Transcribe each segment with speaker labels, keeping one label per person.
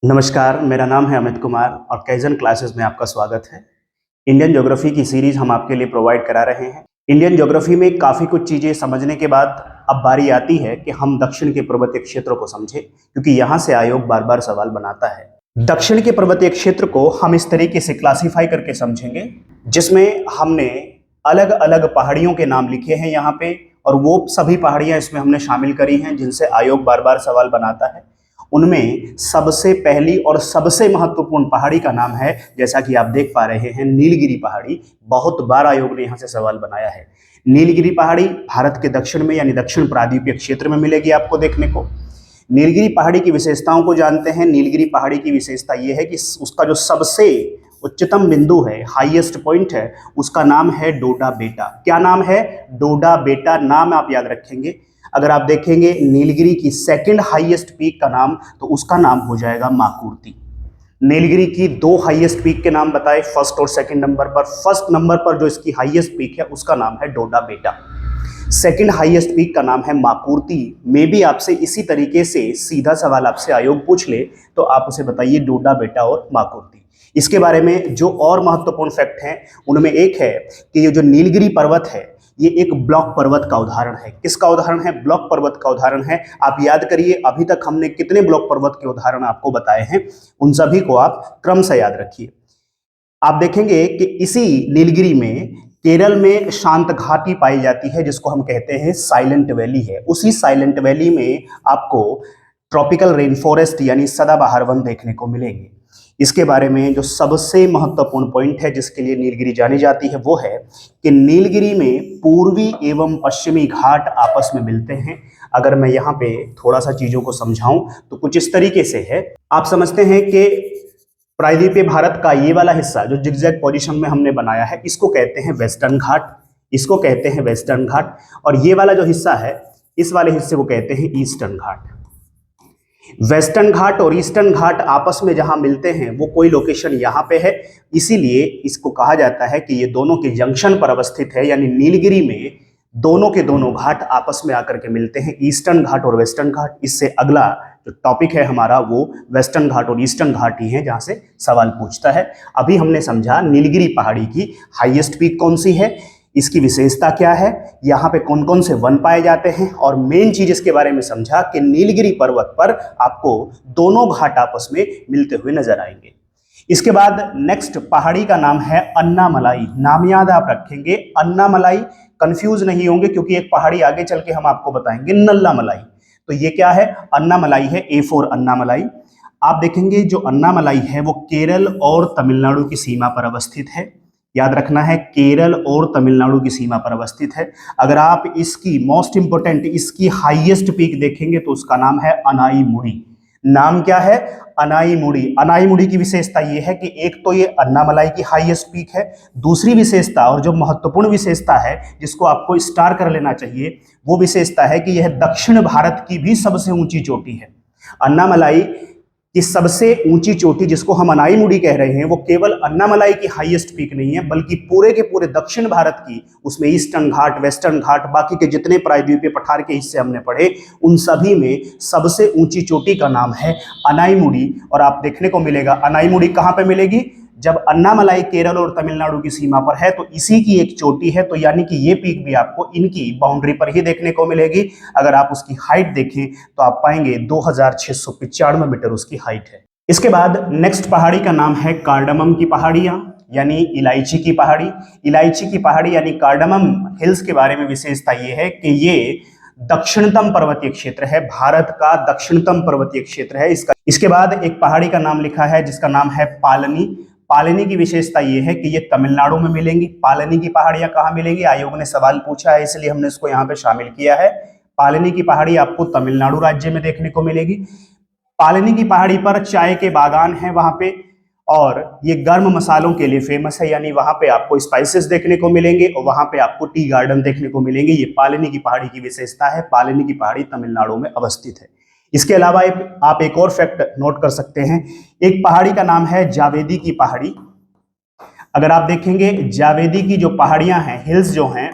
Speaker 1: नमस्कार, मेरा नाम है अमित कुमार और काइज़न क्लासेस में आपका स्वागत है। इंडियन ज्योग्राफी की सीरीज हम आपके लिए प्रोवाइड करा रहे हैं। इंडियन ज्योग्राफी में काफ़ी कुछ चीज़ें समझने के बाद अब बारी आती है कि हम दक्षिण के पर्वतीय क्षेत्रों को समझें, क्योंकि यहाँ से आयोग बार-बार सवाल बनाता है। दक्षिण के पर्वतीय क्षेत्र को हम इस तरीके से क्लासिफाई करके समझेंगे, जिसमें हमने अलग-अलग पहाड़ियों के नाम लिखे हैं यहाँ पे, और वो सभी पहाड़ियाँ इसमें हमने शामिल करी हैं जिनसे आयोग बार-बार सवाल बनाता है। उनमें सबसे पहली और सबसे महत्वपूर्ण पहाड़ी का नाम है, जैसा कि आप देख पा रहे हैं, नीलगिरी पहाड़ी। बहुत बार आयोग ने यहाँ से सवाल बनाया है। नीलगिरी पहाड़ी भारत के दक्षिण में यानी दक्षिण प्रायद्वीपीय क्षेत्र में मिलेगी आपको देखने को। नीलगिरी पहाड़ी की विशेषताओं को जानते हैं। नीलगिरी पहाड़ी की विशेषता ये है कि उसका जो सबसे उच्चतम बिंदु है, हाईएस्ट पॉइंट है, उसका नाम है डोडा बेटा। क्या नाम है? डोडा बेटा। नाम आप याद रखेंगे। अगर आप देखेंगे नीलगिरी की सेकंड हाईएस्ट पीक का नाम, तो उसका नाम हो जाएगा माकुर्ती। नीलगिरी की दो हाईएस्ट पीक के नाम बताए, फर्स्ट और सेकंड नंबर पर। फर्स्ट नंबर पर जो इसकी हाईएस्ट पीक है उसका नाम है डोडा बेटा। सेकंड हाईएस्ट पीक का नाम है माकुर्ती। में भी आपसे इसी तरीके से सीधा सवाल आपसे आयोग पूछ ले तो आप उसे बताइए डोडा बेटा और माकुर्ती। इसके बारे में जो और महत्वपूर्ण फैक्ट हैं उनमें एक है कि ये जो नीलगिरी पर्वत है, ये एक ब्लॉक पर्वत का उदाहरण है। किसका उदाहरण है? ब्लॉक पर्वत का उदाहरण है। आप याद करिए, अभी तक हमने कितने ब्लॉक पर्वत के उदाहरण आपको बताए हैं, उन सभी को आप क्रम से याद रखिए। आप देखेंगे कि इसी नीलगिरी में केरल में शांत घाटी पाई जाती है, जिसको हम कहते हैं साइलेंट वैली है। उसी साइलेंट वैली में आपको ट्रॉपिकल रेन फॉरेस्ट यानी सदाबहार वन देखने को मिलेंगे। इसके बारे में जो सबसे महत्वपूर्ण पॉइंट है जिसके लिए नीलगिरी जानी जाती है, वो है कि नीलगिरी में पूर्वी एवं पश्चिमी घाट आपस में मिलते हैं। अगर मैं यहाँ पे थोड़ा सा चीजों को समझाऊं तो कुछ इस तरीके से है। आप समझते हैं कि प्रायद्वीपीय भारत का ये वाला हिस्सा जो जिगजैग पोजीशन में हमने बनाया है, इसको कहते हैं वेस्टर्न घाट। इसको कहते हैं वेस्टर्न घाट। और ये वाला जो हिस्सा है, इस वाले हिस्से को कहते हैं ईस्टर्न घाट। वेस्टर्न घाट और ईस्टर्न घाट आपस में जहां मिलते हैं वो कोई लोकेशन यहां पे है, इसीलिए इसको कहा जाता है कि ये दोनों के जंक्शन पर अवस्थित है। यानी नीलगिरी में दोनों के दोनों घाट आपस में आकर के मिलते हैं, ईस्टर्न घाट और वेस्टर्न घाट। इससे अगला जो टॉपिक है हमारा वो वेस्टर्न घाट और ईस्टर्न घाट ही है, जहां से सवाल पूछता है। अभी हमने समझा नीलगिरी पहाड़ी की हाईएस्ट पीक कौन सी है, इसकी विशेषता क्या है, यहाँ पे कौन कौन से वन पाए जाते हैं, और मेन चीज इसके बारे में समझा कि नीलगिरी पर्वत पर आपको दोनों घाट आपस में मिलते हुए नजर आएंगे। इसके बाद नेक्स्ट पहाड़ी का नाम है अन्नामलाई। नाम याद आप रखेंगे, अन्नामलाई। कंफ्यूज नहीं होंगे, क्योंकि एक पहाड़ी आगे चल के हम आपको बताएंगे नल्लामलाई। तो ये क्या है? अन्नामलाई है, ए फॉर अन्नामलाई। आप देखेंगे जो अन्नामलाई है वो केरल और तमिलनाडु की सीमा पर अवस्थित है। याद रखना है, केरल और तमिलनाडु की सीमा पर अवस्थित है। अगर आप इसकी मोस्ट इंपोर्टेंट इसकी हाईएस्ट पीक देखेंगे तो उसका नाम है अनाईमुड़ी। नाम क्या है? अनाईमुड़ी। अनाईमुड़ी की विशेषता ये है कि एक तो ये अन्नामलाई की हाईएस्ट पीक है, दूसरी विशेषता और जो महत्वपूर्ण विशेषता है जिसको आपको स्टार कर लेना चाहिए, वो विशेषता है कि यह दक्षिण भारत की भी सबसे ऊंची चोटी है। अन्नामलाई कि सबसे ऊंची चोटी जिसको हम अनाईमुड़ी कह रहे हैं, वो केवल अन्नामलाई की हाईएस्ट पीक नहीं है, बल्कि पूरे के पूरे दक्षिण भारत की, उसमें ईस्टर्न घाट, वेस्टर्न घाट, बाकी के जितने प्रायद्वीपीय पठार के हिस्से हमने पढ़े, उन सभी में सबसे ऊंची चोटी का नाम है अनाईमुड़ी। और आप देखने को मिलेगा अनाईमुड़ी कहां पे मिलेगी? जब अन्नामलाई केरल और तमिलनाडु की सीमा पर है तो इसी की एक चोटी है, तो यानी कि ये पीक भी आपको इनकी बाउंड्री पर ही देखने को मिलेगी। अगर आप उसकी हाइट देखें तो आप पाएंगे 2695 मीटर उसकी हाइट है। इसके बाद नेक्स्ट पहाड़ी का नाम है कार्डमम की पहाड़ियां, यानी इलायची की पहाड़ी। इलायची की पहाड़ी यानी कार्डमम हिल्स के बारे में विशेषता ये है कि ये दक्षिणतम पर्वतीय क्षेत्र है, भारत का दक्षिणतम पर्वतीय क्षेत्र है इसका। इसके बाद एक पहाड़ी का नाम लिखा है जिसका नाम है पालनी। पालनी की विशेषता ये है कि ये तमिलनाडु में मिलेंगी। पालनी की पहाड़ियां कहाँ मिलेंगी? आयोग ने सवाल पूछा है, इसलिए हमने इसको यहाँ पे शामिल किया है। पालनी की पहाड़ी आपको तमिलनाडु राज्य में देखने को मिलेगी। पालनी की पहाड़ी पर चाय के बागान हैं वहां पे, और ये गर्म मसालों के लिए फेमस है, यानी वहां पे आपको स्पाइसेस देखने को मिलेंगे और वहां पे आपको टी गार्डन देखने को मिलेंगे। ये पालनी की पहाड़ी की विशेषता है। पालनी की पहाड़ी तमिलनाडु में अवस्थित है। इसके अलावा आप एक और फैक्ट नोट कर सकते हैं। एक पहाड़ी का नाम है जावेदी की पहाड़ी। अगर आप देखेंगे जावेदी की जो पहाड़ियां हैं, हिल्स जो हैं,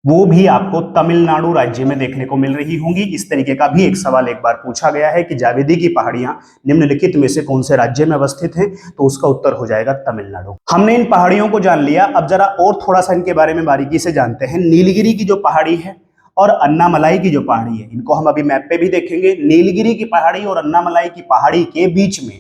Speaker 1: वो भी आपको तमिलनाडु राज्य में देखने को मिल रही होंगी। इस तरीके का भी एक सवाल एक बार पूछा गया है कि जावेदी की पहाड़ियां निम्नलिखित में से कौन से राज्य में अवस्थित हैं, तो उसका उत्तर हो जाएगा तमिलनाडु। हमने इन पहाड़ियों को जान लिया, अब जरा और थोड़ा सा इनके बारे में बारीकी से जानते हैं। नीलगिरी की जो पहाड़ी है और अन्नामलाई की जो पहाड़ी है, इनको हम अभी मैप पे भी देखेंगे। नीलगिरी की पहाड़ी और अन्नामलाई की पहाड़ी के बीच में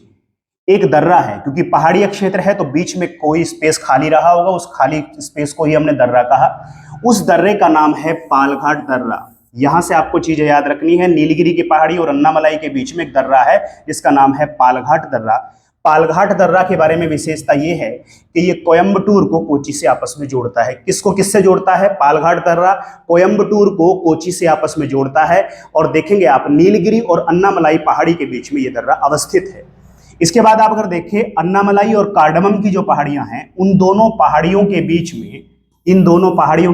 Speaker 1: एक दर्रा है, क्योंकि पहाड़ीय क्षेत्र है तो बीच में कोई स्पेस खाली रहा होगा, उस खाली स्पेस को ही हमने दर्रा कहा। उस दर्रे का नाम है पालघाट दर्रा। यहां से आपको चीजें याद रखनी है, नीलगिरी की पहाड़ी और अन्नामलाई के बीच में एक दर्रा है जिसका नाम है पालघाट दर्रा। पालघाट दर्रा के बारे में विशेषता ये है कि ये कोयम्बटूर को कोची से आपस में जोड़ता है। किसको किससे जोड़ता है? पालघाट दर्रा कोयम्बटूर को कोची से आपस में जोड़ता है। और देखेंगे आप, नीलगिरी और अन्नामलाई पहाड़ी के बीच में ये दर्रा अवस्थित है। इसके बाद आप अगर देखें, अन्नामलाई और कार्डमम की जो पहाड़ियां हैं, इन दोनों पहाड़ियों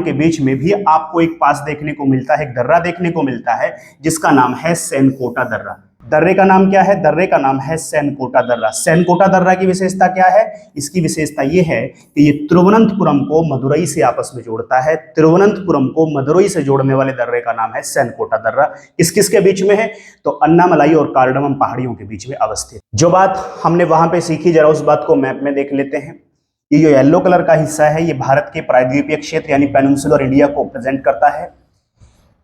Speaker 1: के बीच में भी आपको एक पास देखने को मिलता है, एक दर्रा देखने को मिलता है जिसका नाम है सेनकोटा दर्रा। दर्रे का नाम क्या है? दर्रे का नाम है सेनकोटा दर्रा। सेनकोटा दर्रा की विशेषता क्या है? इसकी विशेषता ये है कि ये तिरुवनंतपुरम को मदुरई से आपस में जोड़ता है। तिरुवनंतपुरम को मदुरई से जोड़ने वाले दर्रे का नाम है सेनकोटा दर्रा। किस किस के बीच में है? तो अन्नामलाई और कार्डमम पहाड़ियों के बीच में अवस्थित। जो बात हमने वहां पे सीखी, जरा उस बात को मैप में देख लेते हैं। ये जो येलो कलर का हिस्सा है, ये भारत के प्रायद्वीपीय क्षेत्र यानी पेनिनसुलर इंडिया को प्रेजेंट करता है।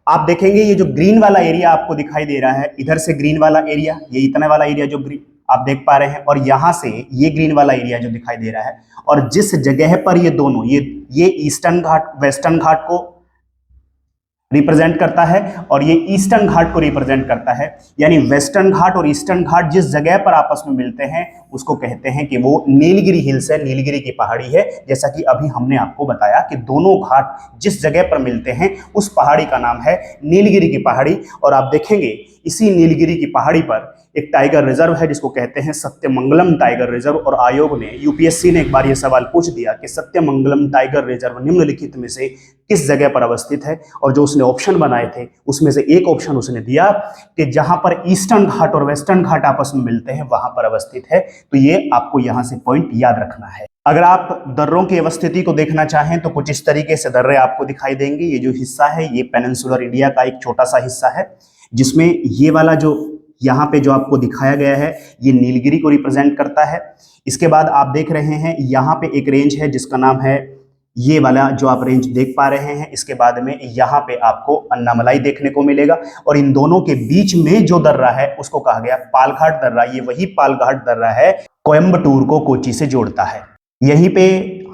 Speaker 1: आप देखेंगे ये जो ग्रीन वाला एरिया आपको दिखाई दे रहा है, इधर से ग्रीन वाला एरिया, ये इतने वाला एरिया जो ग्रीन आप देख पा रहे हैं, और यहां से ये ग्रीन वाला एरिया जो दिखाई दे रहा है, और जिस जगह पर ये दोनों ये ईस्टर्न घाट वेस्टर्न घाट को रिप्रेजेंट करता है और ये ईस्टर्न घाट को रिप्रेजेंट करता है, यानी वेस्टर्न घाट और ईस्टर्न घाट जिस जगह पर आपस में मिलते हैं उसको कहते हैं कि वो नीलगिरी हिल्स है, नीलगिरी की पहाड़ी है। जैसा कि अभी हमने आपको बताया कि दोनों घाट जिस जगह पर मिलते हैं उस पहाड़ी का नाम है नीलगिरी की पहाड़ी। और आप देखेंगे इसी नीलगिरी की पहाड़ी पर एक टाइगर रिजर्व है जिसको कहते हैं सत्यमंगलम टाइगर रिजर्व। और आयोग ने, यूपीएससी ने एक बार यह सवाल पूछ दिया कि सत्यमंगलम टाइगर रिजर्व निम्नलिखित में से किस जगह पर अवस्थित है, और जो उसने ऑप्शन बनाए थे उसमें से एक ऑप्शन उसने दिया कि जहां पर ईस्टर्न घाट और वेस्टर्न घाट आपस में मिलते हैं वहां पर अवस्थित है। तो ये आपको यहां से पॉइंट याद रखना है। अगर आप दर्रों की अवस्थिति को देखना चाहें तो कुछ इस तरीके से दर्रे आपको दिखाई देंगे। ये जो हिस्सा है ये पेनिनसुलर इंडिया का एक छोटा सा हिस्सा है, जिसमें ये वाला जो यहाँ पे जो आपको दिखाया गया है ये नीलगिरी को रिप्रेजेंट करता है। इसके बाद आप देख रहे हैं यहाँ पे एक रेंज है जिसका नाम है, ये वाला जो आप रेंज देख पा रहे हैं, इसके बाद में यहाँ पे आपको अन्नामलाई देखने को मिलेगा। और इन दोनों के बीच में जो दर्रा है उसको कहा गया पालघाट दर्रा। ये वही पालघाट दर्रा है कोयम्बटूर को कोची से जोड़ता है। यहीं पे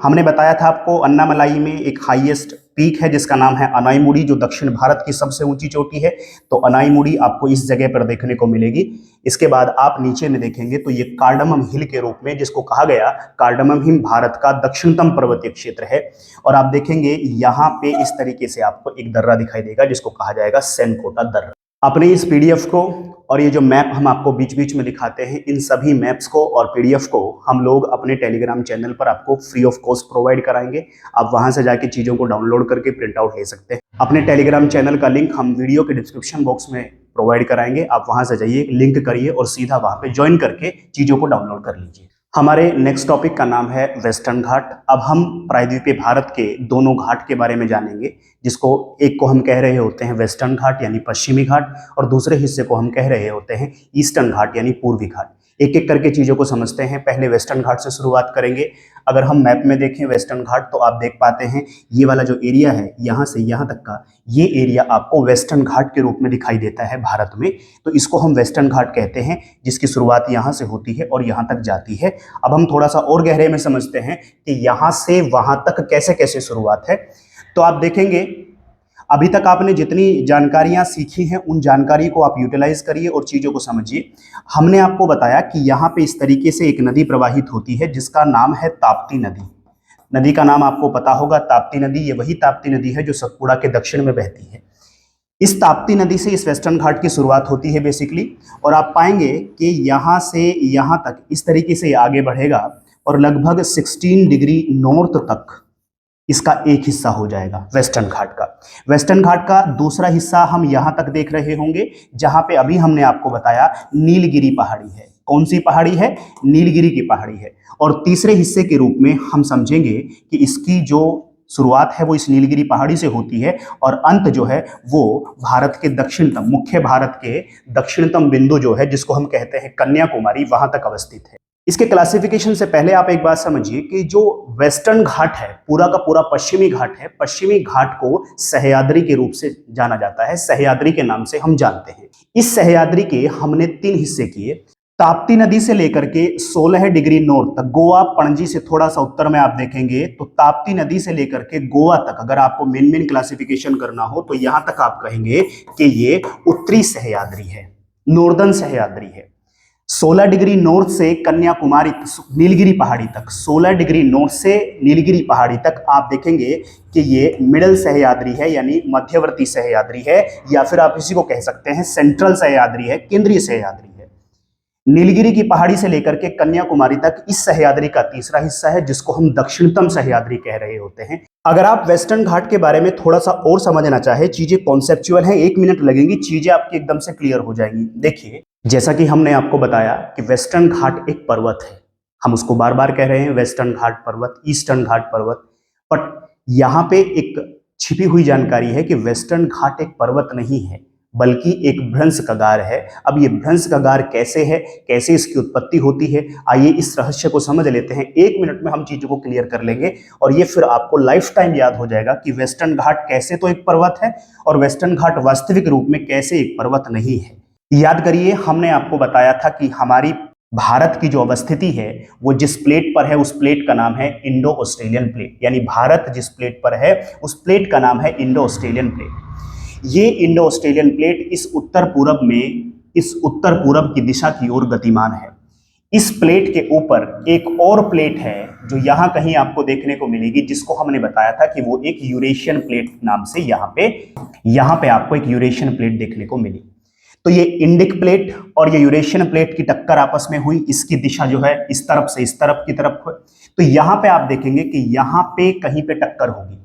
Speaker 1: हमने बताया था आपको, अन्नामलाई में एक हाईएस्ट पीक है जिसका नाम है अनाईमुड़ी, जो दक्षिण भारत की सबसे ऊंची चोटी है। तो अनाईमुड़ी आपको इस जगह पर देखने को मिलेगी। इसके बाद आप नीचे में देखेंगे तो ये कार्डमम हिल के रूप में, जिसको कहा गया कार्डमम हिल भारत का दक्षिणतम पर्वतीय क्षेत्र है। और आप देखेंगे यहाँ पे इस तरीके से आपको एक दर्रा दिखाई देगा जिसको कहा जाएगा सेनकोटा दर्रा। अपने इस पीडीएफ को और ये जो मैप हम आपको बीच बीच में दिखाते हैं, इन सभी मैप्स को और पीडीएफ को हम लोग अपने टेलीग्राम चैनल पर आपको फ्री ऑफ कॉस्ट प्रोवाइड कराएंगे। आप वहां से जाके चीज़ों को डाउनलोड करके प्रिंट आउट ले सकते हैं। अपने टेलीग्राम चैनल का लिंक हम वीडियो के डिस्क्रिप्शन बॉक्स में प्रोवाइड कराएंगे। आप वहां से जाइए, लिंक करिए और सीधा वहां पे ज्वाइन करके चीज़ों को डाउनलोड कर लीजिए। हमारे नेक्स्ट टॉपिक का नाम है वेस्टर्न घाट। अब हम प्रायद्वीपीय भारत के दोनों घाट के बारे में जानेंगे, जिसको एक को हम कह रहे होते हैं वेस्टर्न घाट यानी पश्चिमी घाट, और दूसरे हिस्से को हम कह रहे होते हैं ईस्टर्न घाट यानी पूर्वी घाट। एक एक करके चीज़ों को समझते हैं। पहले वेस्टर्न घाट से शुरुआत करेंगे। अगर हम मैप में देखें वेस्टर्न घाट तो आप देख पाते हैं ये वाला जो एरिया है यहाँ से यहाँ तक का, ये एरिया आपको वेस्टर्न घाट के रूप में दिखाई देता है भारत में। तो इसको हम वेस्टर्न घाट कहते हैं, जिसकी शुरुआत यहाँ से होती है और यहाँ तक जाती है। अब हम थोड़ा सा और गहरे में समझते हैं कि यहाँ से वहाँ तक कैसे कैसे शुरुआत है। तो आप देखेंगे अभी तक आपने जितनी जानकारियां सीखी हैं उन जानकारी को आप यूटिलाइज करिए और चीज़ों को समझिए। हमने आपको बताया कि यहाँ पे इस तरीके से एक नदी प्रवाहित होती है जिसका नाम है ताप्ती नदी। नदी का नाम आपको पता होगा, ताप्ती नदी। ये वही ताप्ती नदी है जो सतपुड़ा के दक्षिण में बहती है। इस ताप्ती नदी से इस वेस्टर्न घाट की शुरुआत होती है बेसिकली, और आप पाएंगे कि यहाँ से यहाँ तक इस तरीके से आगे बढ़ेगा और लगभग 16 डिग्री नॉर्थ तक इसका एक हिस्सा हो जाएगा वेस्टर्न घाट का। वेस्टर्न घाट का दूसरा हिस्सा हम यहाँ तक देख रहे होंगे, जहाँ पे अभी हमने आपको बताया नीलगिरी पहाड़ी है। कौन सी पहाड़ी है? नीलगिरी की पहाड़ी है। और तीसरे हिस्से के रूप में हम समझेंगे कि इसकी जो शुरुआत है वो इस नीलगिरी पहाड़ी से होती है और अंत जो है वो भारत के दक्षिणतम, मुख्य भारत के दक्षिणतम बिंदु जो है जिसको हम कहते हैं कन्याकुमारी, वहां तक अवस्थित है। इसके क्लासिफिकेशन से पहले आप एक बात समझिए कि जो वेस्टर्न घाट है, पूरा का पूरा पश्चिमी घाट है, पश्चिमी घाट को सह्याद्री के रूप से जाना जाता है, सह्याद्री के नाम से हम जानते हैं। इस सह्याद्री के हमने 3 हिस्से किए। ताप्ती नदी से लेकर के 16 डिग्री नॉर्थ तक, गोवा पणजी से थोड़ा सा उत्तर में आप देखेंगे तो ताप्ती नदी से लेकर के गोवा तक अगर आपको मेन क्लासिफिकेशन करना हो तो यहां तक आप कहेंगे कि ये उत्तरी सह्याद्री है, नॉर्दर्न सह्याद्री है। 16 डिग्री नॉर्थ से कन्याकुमारी नीलगिरी पहाड़ी तक, 16 डिग्री नॉर्थ से नीलगिरी पहाड़ी तक आप देखेंगे कि ये मिडल सह्याद्री है, यानी मध्यवर्ती सह्याद्री है, या फिर आप इसी को कह सकते हैं सेंट्रल सह्याद्री है, केंद्रीय सह्याद्री है। नीलगिरी की पहाड़ी से लेकर के कन्याकुमारी तक इस सह्याद्री का तीसरा हिस्सा है जिसको हम दक्षिणतम सह्याद्री कह रहे होते हैं। अगर आप वेस्टर्न घाट के बारे में थोड़ा सा और समझना चाहे, चीजें कॉन्सेप्चुअल हैं, 1 मिनट लगेंगी, चीजें आपकी एकदम से क्लियर हो जाएंगी। देखिए, जैसा कि हमने आपको बताया कि वेस्टर्न घाट एक पर्वत है, हम उसको बार बार कह रहे हैं वेस्टर्न घाट पर्वत, ईस्टर्न घाट पर्वत, बट यहाँ पे एक छिपी हुई जानकारी है कि वेस्टर्न घाट एक पर्वत नहीं है बल्कि एक भ्रंश कगार है। अब ये भ्रंश कगार कैसे है, कैसे इसकी उत्पत्ति होती है, आइए इस रहस्य को समझ लेते हैं। 1 मिनट में हम चीजों को क्लियर कर लेंगे और ये फिर आपको लाइफ टाइम याद हो जाएगा कि वेस्टर्न घाट कैसे तो एक पर्वत है और वेस्टर्न घाट वास्तविक रूप में कैसे एक पर्वत नहीं है। याद करिए, हमने आपको बताया था कि हमारी भारत की जो अवस्थिति है वो जिस प्लेट पर है उस प्लेट का नाम है इंडो ऑस्ट्रेलियन प्लेट, यानी भारत जिस प्लेट पर है उस प्लेट का नाम है इंडो ऑस्ट्रेलियन प्लेट। ये इंडो ऑस्ट्रेलियन प्लेट इस उत्तर पूरब में, इस उत्तर पूरब की दिशा की ओर गतिमान है। इस प्लेट के ऊपर एक और प्लेट है जो यहां कहीं आपको देखने को मिलेगी, जिसको हमने बताया था कि वो एक यूरेशियन प्लेट नाम से यहां पे आपको एक यूरेशियन प्लेट देखने को मिली। तो ये इंडिक प्लेट और ये यूरेशियन प्लेट की टक्कर आपस में हुई, इसकी दिशा जो है इस तरफ से इस तरफ की तरफ है। तो यहां पे आप देखेंगे कि यहां पे कहीं पे टक्कर होगी।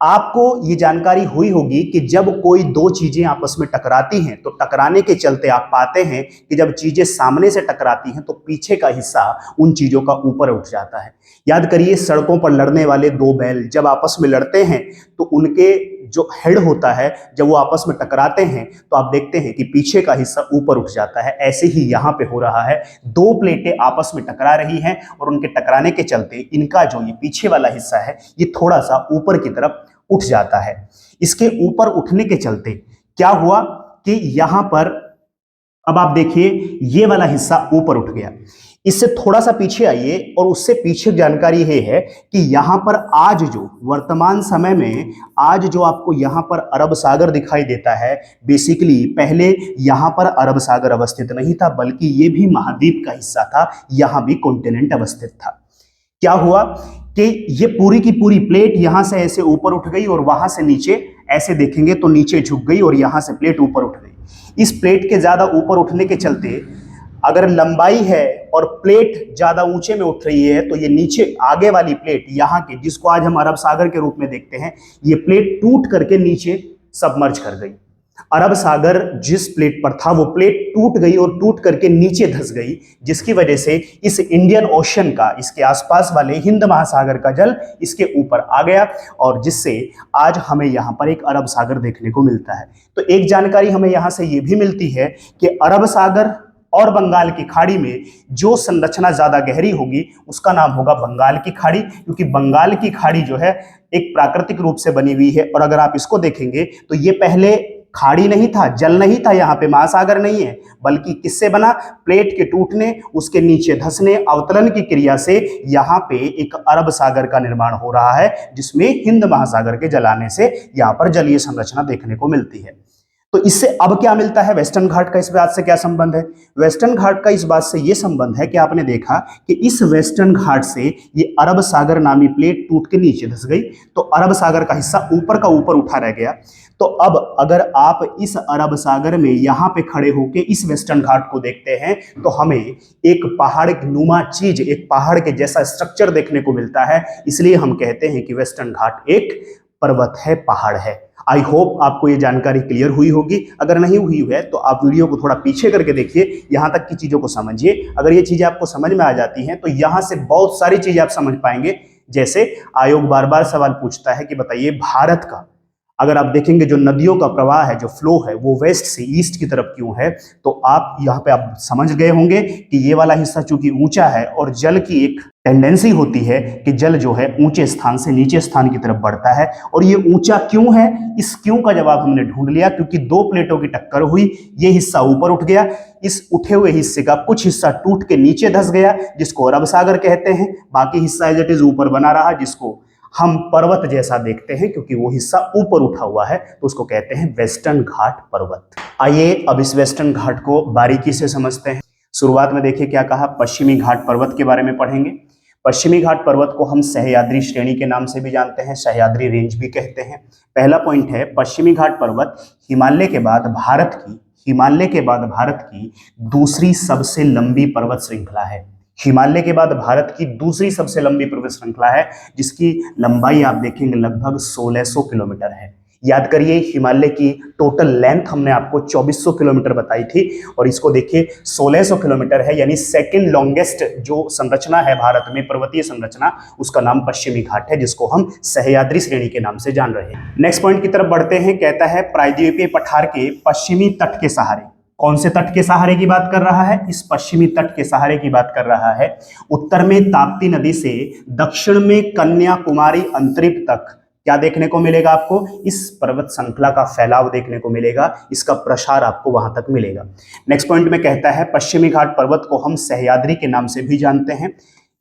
Speaker 1: आपको ये जानकारी हुई होगी कि जब कोई दो चीजें आपस में टकराती हैं तो टकराने के चलते आप पाते हैं कि जब चीजें सामने से टकराती हैं तो पीछे का हिस्सा उन चीजों का ऊपर उठ जाता है। याद करिए, सड़कों पर लड़ने वाले 2 बैल जब आपस में लड़ते हैं तो उनके जो हेड होता है, जब वो आपस में टकराते हैं तो आप देखते हैं कि पीछे का हिस्सा ऊपर उठ जाता है। ऐसे ही यहाँ पे हो रहा है, 2 प्लेटें आपस में टकरा रही हैं और उनके टकराने के चलते इनका जो ये पीछे वाला हिस्सा है ये थोड़ा सा ऊपर की तरफ उठ जाता है। इसके ऊपर उठने के चलते क्या हुआ कि यहां पर अब आप देखिए ये वाला हिस्सा ऊपर उठ गया। इससे थोड़ा सा पीछे आइए और उससे पीछे जानकारी ये है कि यहां पर आज जो वर्तमान समय में आज जो आपको यहां पर अरब सागर दिखाई देता है, बेसिकली पहले यहां पर अरब सागर अवस्थित नहीं था बल्कि ये भी महाद्वीप का हिस्सा था, यहां भी कॉन्टिनेंट अवस्थित था। क्या हुआ कि ये पूरी की पूरी प्लेट यहां से ऐसे ऊपर उठ गई और वहां से नीचे ऐसे देखेंगे तो नीचे झुक गई और यहां से प्लेट ऊपर उठ गई। इस प्लेट के ज्यादा ऊपर उठने के चलते अगर लंबाई है और प्लेट ज्यादा ऊंचे में उठ रही है तो ये नीचे आगे वाली प्लेट यहाँ के, जिसको आज हम अरब सागर के रूप में देखते हैं, ये प्लेट टूट करके नीचे सबमर्ज कर गई। अरब सागर जिस प्लेट पर था वो प्लेट टूट गई और टूट करके नीचे धंस गई, जिसकी वजह से इस इंडियन ओशन का, इसके आसपास वाले हिंद महासागर का जल इसके ऊपर आ गया और जिससे आज हमें यहाँ पर एक अरब सागर देखने को मिलता है। तो एक जानकारी हमें यहाँ से ये भी मिलती है कि अरब सागर और बंगाल की खाड़ी में जो संरचना ज्यादा गहरी होगी उसका नाम होगा बंगाल की खाड़ी, क्योंकि बंगाल की खाड़ी जो है एक प्राकृतिक रूप से बनी हुई है। और अगर आप इसको देखेंगे तो ये पहले खाड़ी नहीं था, जल नहीं था, यहाँ पे महासागर नहीं है, बल्कि किससे बना? प्लेट के टूटने, उसके नीचे धंसने, अवतरण की क्रिया से यहाँ पे एक अरब सागर का निर्माण हो रहा है, जिसमें हिंद महासागर के जल आने से यहाँ पर जलीय संरचना देखने को मिलती है। तो इससे अब क्या मिलता है? वेस्टर्न घाट का इस बात से क्या संबंध है? वेस्टर्न घाट का इस बात से यह संबंध है कि आपने देखा कि इस वेस्टर्न घाट से ये अरब सागर नामी प्लेट टूट के नीचे धंस गई, तो अरब सागर का हिस्सा ऊपर का ऊपर उठा रह गया। तो अब अगर आप इस अरब सागर में यहाँ पे खड़े होके इस वेस्टर्न घाट को देखते हैं तो हमें एक पहाड़ नुमा चीज, एक पहाड़ के जैसा स्ट्रक्चर देखने को मिलता है। इसलिए हम कहते हैं कि वेस्टर्न घाट एक पर्वत है, पहाड़ है। आई होप आपको ये जानकारी क्लियर हुई होगी। अगर नहीं हुई है तो आप वीडियो को थोड़ा पीछे करके देखिए, यहाँ तक की चीज़ों को समझिए। अगर ये चीज़ें आपको समझ में आ जाती हैं तो यहाँ से बहुत सारी चीज़ें आप समझ पाएंगे जैसे आयोग बार बार सवाल पूछता है कि बताइए भारत का, अगर आप देखेंगे जो नदियों का प्रवाह है, जो फ्लो है, वो वेस्ट से ईस्ट की तरफ क्यों है, तो आप यहाँ पे आप समझ गए होंगे कि ये वाला हिस्सा चूंकि ऊंचा है और जल की एक टेंडेंसी होती है कि जल जो है ऊंचे स्थान से नीचे स्थान की तरफ बढ़ता है। और ये ऊंचा क्यों है, इस क्यों का जवाब हमने ढूंढ लिया, क्योंकि दो प्लेटों की टक्कर हुई, ये हिस्सा ऊपर उठ गया, इस उठे हुए हिस्से का कुछ हिस्सा टूट के नीचे धंस गया जिसको अरब सागर कहते हैं, बाकी हिस्सा एज इट इज ऊपर बना रहा जिसको हम पर्वत जैसा देखते हैं क्योंकि वो हिस्सा ऊपर उठा हुआ है, तो उसको कहते हैं वेस्टर्न घाट पर्वत। आइए अब इस वेस्टर्न घाट को बारीकी से समझते हैं। शुरुआत में देखिए क्या कहा, पश्चिमी घाट पर्वत के बारे में पढ़ेंगे। पश्चिमी घाट पर्वत को हम सह्याद्री श्रेणी के नाम से भी जानते हैं, सह्याद्री रेंज भी कहते हैं। पहला पॉइंट है, पश्चिमी घाट पर्वत हिमालय के बाद भारत की दूसरी सबसे लंबी पर्वत श्रृंखला है। हिमालय के बाद भारत की दूसरी सबसे लंबी पर्वत श्रृंखला है जिसकी लंबाई आप देखेंगे लगभग 1600 किलोमीटर है। याद करिए, हिमालय की टोटल लेंथ हमने आपको 2400 किलोमीटर बताई थी और इसको देखिए 1600 किलोमीटर है, यानी सेकंड लॉन्गेस्ट जो संरचना है भारत में, पर्वतीय संरचना, उसका नाम पश्चिमी घाट है जिसको हम सह्याद्री श्रेणी के नाम से जान रहे हैं। नेक्स्ट पॉइंट की तरफ बढ़ते हैं। कहता है प्रायद्वीपीय पठार के पश्चिमी तट के सहारे, कौन से तट के सहारे की बात कर रहा है, इस पश्चिमी तट के सहारे की बात कर रहा है। उत्तर में ताप्ती नदी से दक्षिण में कन्याकुमारी अंतरिक्ष तक क्या देखने को मिलेगा आपको, इस पर्वत श्रृंखला का फैलाव देखने को मिलेगा, इसका प्रसार आपको वहां तक मिलेगा। नेक्स्ट पॉइंट में कहता है पश्चिमी घाट पर्वत को हम सह्याद्री के नाम से भी जानते हैं।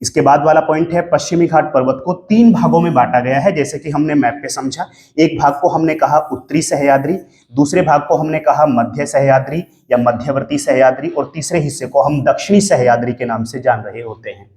Speaker 1: इसके बाद वाला पॉइंट है, पश्चिमी घाट पर्वत को 3 भागों में बांटा गया है, जैसे कि हमने मैप पे समझा। एक भाग को हमने कहा उत्तरी सह्याद्री, दूसरे भाग को हमने कहा मध्य सह्याद्री या मध्यवर्ती सह्याद्री, और तीसरे हिस्से को हम दक्षिणी सह्याद्री के नाम से जान रहे होते हैं।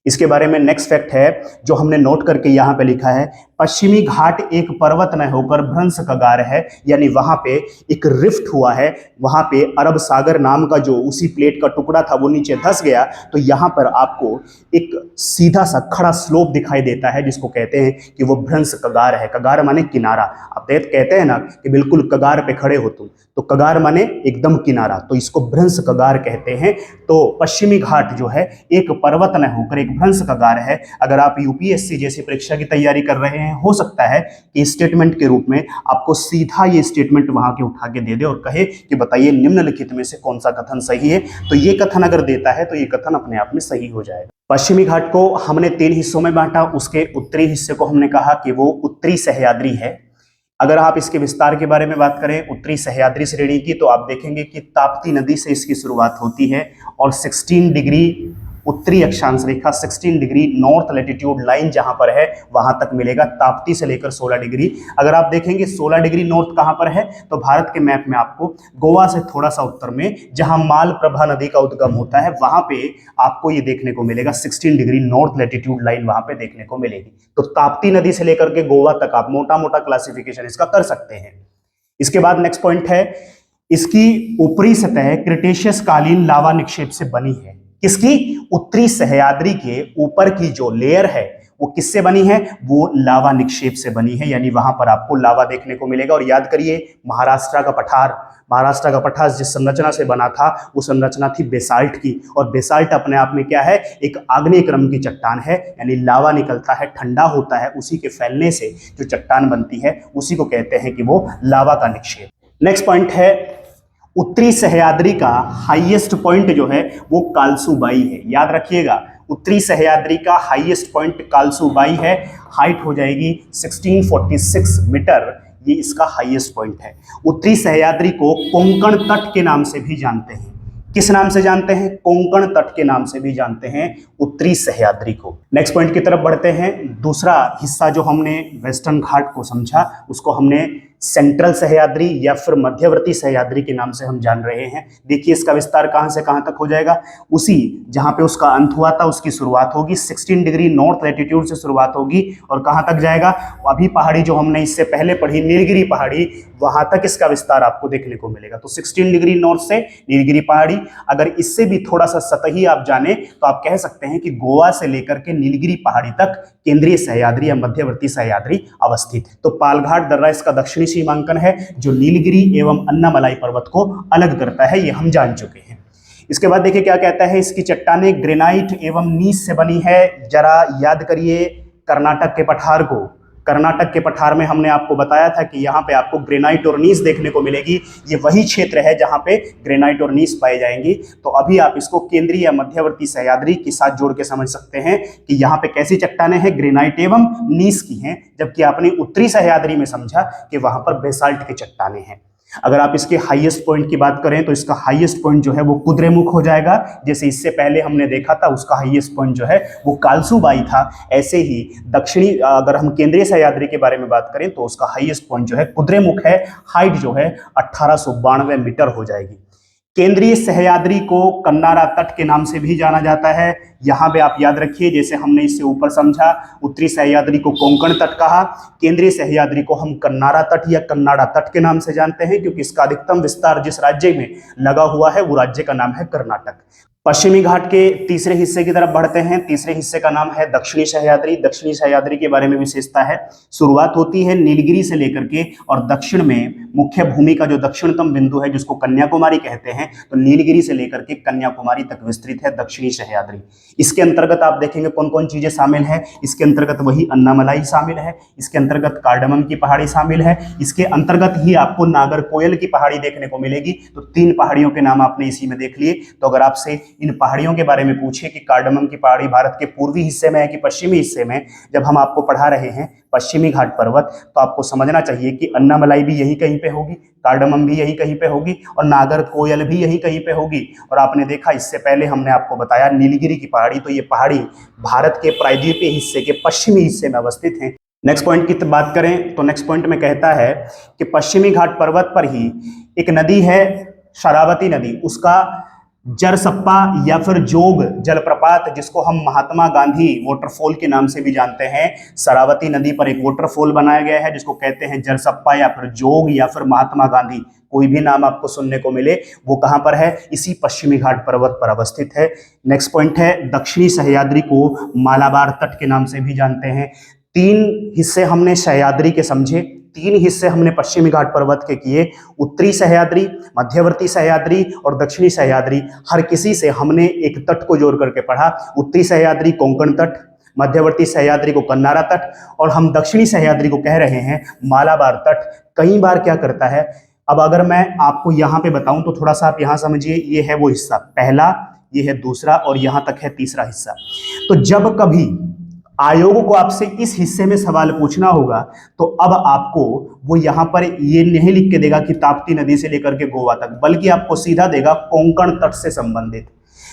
Speaker 1: इसके बारे में नेक्स्ट फैक्ट है जो हमने नोट करके यहाँ पे लिखा है, पश्चिमी घाट एक पर्वत न होकर भ्रंश कगार है, यानी वहां पे एक रिफ्ट हुआ है, वहां पे अरब सागर नाम का जो उसी प्लेट का टुकड़ा था वो नीचे धंस गया, तो यहाँ पर आपको एक सीधा सा खड़ा स्लोप दिखाई देता है जिसको कहते हैं कि वो भ्रंश कगार है। कगार माने किनारा, आप कहते हैं ना कि बिल्कुल कगार पे खड़े हो तुम, तो कगार माने एकदम किनारा, तो इसको भ्रंश कगार कहते हैं। तो पश्चिमी घाट जो है एक पर्वत न होकर एक भ्रंश कगार है। अगर आप यूपीएससी जैसी परीक्षा की तैयारी कर रहे हैं, हो सकता है कि स्टेटमेंट के रूप में आपको सीधा ये स्टेटमेंट वहां के उठा के दे दे और कहे कि बताइए निम्नलिखित में से कौन सा कथन सही है, तो ये कथन अगर देता है तो ये कथन अपने आप में सही हो जाएगा। पश्चिमी घाट को हमने 3 हिस्सों में बांटा। उसके उत्तरी हिस्से को हमने कहा कि वो उत्तरी सह्याद्री है। अगर आप इसके विस्तार के बारे में बात करें उत्तरी सह्याद्री श्रेणी की, तो आप देखेंगे कि ताप्ती नदी से इसकी शुरुआत होती है और 16 डिग्री उत्तरी अक्षांश रेखा, 16 डिग्री नॉर्थ लैटिट्यूड लाइन जहां पर है वहां तक मिलेगा, ताप्ती से लेकर 16 डिग्री। अगर आप देखेंगे 16 डिग्री नॉर्थ कहां पर है, तो भारत के मैप में आपको गोवा से थोड़ा सा उत्तर में जहां मालप्रभा नदी का उद्गम होता है वहां पे आपको ये देखने को मिलेगा, 16 डिग्री नॉर्थ लैटिट्यूड लाइन वहां पे देखने को मिलेगी। तो ताप्ती नदी से लेकर के गोवा तक आप मोटा मोटा क्लासिफिकेशन इसका कर सकते हैं। इसके बाद नेक्स्ट पॉइंट है, इसकी ऊपरी सतह क्रिटेशियस कालीन लावा निक्षेप से बनी है। किसकी, उत्तरी सह्याद्री के ऊपर की जो लेयर है वो किससे बनी है, वो लावा निक्षेप से बनी है, यानी वहां पर आपको लावा देखने को मिलेगा। और याद करिए महाराष्ट्र का पठार जिस संरचना से बना था वो संरचना थी बेसाल्ट की, और बेसाल्ट अपने आप में क्या है, एक आग्नेय क्रम की चट्टान है, यानी लावा निकलता है, ठंडा होता है, उसी के फैलने से जो चट्टान बनती है उसी को कहते हैं कि वो लावा का निक्षेप। नेक्स्ट पॉइंट है, उत्तरी सह्याद्री का हाईएस्ट पॉइंट जो है वो कालसूबाई है। याद रखिएगा, उत्तरी सह्याद्री का हाईएस्ट पॉइंट कालसूबाई है, हाइट हो जाएगी 1646 मीटर, ये इसका हाईएस्ट पॉइंट है। उत्तरी सह्याद्री को कोंकण तट के नाम से भी जानते हैं। किस नाम से जानते हैं, कोंकण तट के नाम से भी जानते हैं उत्तरी सह्याद्री को। नेक्स्ट पॉइंट की तरफ बढ़ते हैं। दूसरा हिस्सा जो हमने वेस्टर्न घाट को समझा उसको हमने सेंट्रल सह्याद्री या फिर मध्यवर्ती सह्याद्री के नाम से हम जान रहे हैं। देखिए इसका विस्तार कहां से कहां तक हो जाएगा, उसी जहां पे उसका अंत हुआ था उसकी शुरुआत होगी, 16 डिग्री नॉर्थ लैटिट्यूड से शुरुआत होगी और कहां तक जाएगा, अभी पहाड़ी जो हमने इससे पहले पढ़ी नीलगिरी पहाड़ी, वहां तक इसका विस्तार आपको देखने को मिलेगा। तो 16 डिग्री नॉर्थ से नीलगिरी पहाड़ी, अगर इससे भी थोड़ा सा सतही आप जाने तो आप कह सकते हैं कि गोवा से लेकर के नीलगिरी पहाड़ी तक केंद्रीय सह्याद्री या मध्यवर्ती सह्याद्री अवस्थित। तो पालघाट दर्रा इसका दक्षिणी सीमांकन है जो नीलगिरी एवं अन्नामलाई पर्वत को अलग करता है, ये हम जान चुके हैं। इसके बाद देखिए क्या कहता है, इसकी चट्टानें ग्रेनाइट एवं नीस से बनी है। जरा याद करिए कर्नाटक के पठार में हमने आपको बताया था कि यहाँ पे आपको ग्रेनाइट और नीस देखने को मिलेगी। ये वही क्षेत्र है जहाँ पे ग्रेनाइट और नीस पाई जाएंगी। तो अभी आप इसको केंद्रीय या मध्यवर्ती सह्याद्री के साथ जोड़ के समझ सकते हैं कि यहाँ पे कैसी चट्टानें हैं, ग्रेनाइट एवं नीस की हैं, जबकि आपने उत्तरी सह्याद्री में समझा कि वहां पर बेसाल्ट की चट्टानें हैं। अगर आप इसके हाईएस्ट पॉइंट की बात करें तो इसका हाईएस्ट पॉइंट जो है वो कुद्रेमुख हो जाएगा। जैसे इससे पहले हमने देखा था उसका हाईएस्ट पॉइंट जो है वो कालसूबाई था। ऐसे ही दक्षिणी अगर हम केंद्रीय सह्याद्री के बारे में बात करें तो उसका हाईएस्ट पॉइंट जो है कुद्रेमुख है। हाइट जो है 1892 मीटर हो जाएगी। केंद्रीय सह्याद्री को कन्नारा तट के नाम से भी जाना जाता है। यहाँ पे आप याद रखिए, जैसे हमने इससे ऊपर समझा, उत्तरी सह्याद्री को कोंकण तट कहा, केंद्रीय सह्याद्री को हम कन्नारा तट या कन्नाडा तट के नाम से जानते हैं, क्योंकि इसका अधिकतम विस्तार जिस राज्य में लगा हुआ है वो राज्य का नाम है कर्नाटक। पश्चिमी घाट के तीसरे हिस्से की तरफ बढ़ते हैं। तीसरे हिस्से का नाम है दक्षिणी सह्याद्री। दक्षिणी सह्याद्री के बारे में विशेषता है, शुरुआत होती है नीलगिरी से लेकर के और दक्षिण में मुख्य भूमि का जो दक्षिणतम बिंदु है जिसको कन्याकुमारी कहते हैं, तो नीलगिरी से लेकर के कन्याकुमारी तक विस्तृत है दक्षिणी सह्याद्री। इसके अंतर्गत आप देखेंगे कौन कौन चीजें शामिल है। इसके अंतर्गत वही अन्नामलाई शामिल है, इसके अंतर्गत कार्डमम की पहाड़ी शामिल है, इसके अंतर्गत ही आपको नागरकोयल की पहाड़ी देखने को मिलेगी। तो 3 पहाड़ियों के नाम आपने इसी में देख लिए। तो अगर आपसे इन पहाड़ियों के बारे में पूछे कि कार्डमम की पहाड़ी भारत के पूर्वी हिस्से में है कि पश्चिमी हिस्से में, जब हम आपको पढ़ा रहे हैं पश्चिमी घाट पर्वत, तो आपको समझना चाहिए कि अन्नामलाई भी यही कहीं पे होगी, कार्डमम भी यही कहीं पे होगी और नागरकोयल भी यही कहीं पे होगी। और आपने देखा, इससे पहले हमने आपको बताया नीलगिरी की पहाड़ी, तो ये पहाड़ी भारत के प्रायद्वीपीय हिस्से के पश्चिमी हिस्से में अवस्थित है। नेक्स्ट पॉइंट की बात करें तो नेक्स्ट पॉइंट में कहता है कि पश्चिमी घाट पर्वत पर ही एक नदी है, शरावती नदी। उसका जरसप्पा या फिर जोग जलप्रपात, जिसको हम महात्मा गांधी वाटरफॉल के नाम से भी जानते हैं, शरावती नदी पर एक वाटरफॉल बनाया गया है जिसको कहते हैं जरसप्पा या फिर जोग या फिर महात्मा गांधी, कोई भी नाम आपको सुनने को मिले। वो कहां पर है? इसी पश्चिमी घाट पर्वत पर अवस्थित है। नेक्स्ट पॉइंट है दक्षिणी सह्याद्री को मालाबार तट के नाम से भी जानते हैं। 3 हिस्से हमने सह्याद्री के समझे, 3 हिस्से हमने पश्चिमी घाट पर्वत के किए। उत्तरी सह्याद्री, मध्यवर्ती सह्याद्री और दक्षिणी सह्याद्री, हर किसी से हमने एक तट को जोड़ करके पढ़ा। उत्तरी सह्याद्री कोंकण तट, मध्यवर्ती सह्याद्री को कन्नारा तट और हम दक्षिणी सह्याद्री को कह रहे हैं मालाबार तट। कई बार क्या करता है, अब अगर मैं आपको यहाँ पे बताऊं तो थोड़ा सा आप यहाँ समझिए, ये है वो हिस्सा पहला, ये है दूसरा और यहाँ तक है तीसरा हिस्सा। तो जब कभी आयोग को आपसे इस हिस्से में सवाल पूछना होगा तो अब आपको वो यहां पर ये नहीं लिख के देगा कि ताप्ती नदी से लेकर के गोवा तक, बल्कि आपको सीधा देगा कोंकण तट से संबंधित।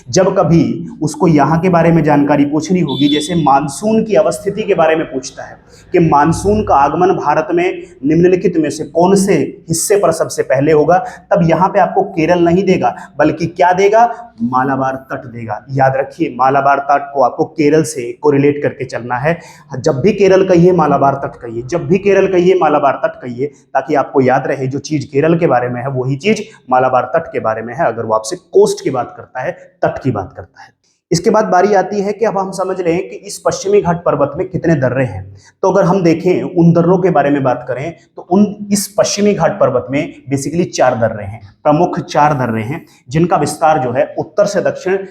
Speaker 1: जब कभी उसको यहाँ के बारे में जानकारी पूछनी होगी, जैसे मानसून की अवस्थिति के बारे में पूछता है कि मानसून का आगमन भारत में निम्नलिखित में से कौन से हिस्से पर सबसे पहले होगा, तब यहाँ पे आपको केरल नहीं देगा बल्कि क्या देगा? मालाबार तट देगा। याद रखिए, मालाबार तट को आपको केरल से कोरिलेट करके चलना है। जब भी केरल कहिए मालाबार तट कहिए, जब भी केरल कहिए मालाबार तट कहिए, ताकि आपको याद रहे जो चीज केरल के बारे में है वही चीज मालाबार तट के बारे में है, अगर वो आपसे कोस्ट की बात करता है, तट की बात करता है। इसके बाद बारी आती है कि अब हम समझ लें कि इस पश्चिमी घाट पर्वत में कितने दर्रे हैं। तो अगर हम देखें उन दर्रों के बारे में बात करें तो इस पश्चिमी घाट पर्वत में बेसिकली 4 दर्रे हैं, प्रमुख 4 दर्रे हैं, जिनका विस्तार जो है उत्तर से दक्षिण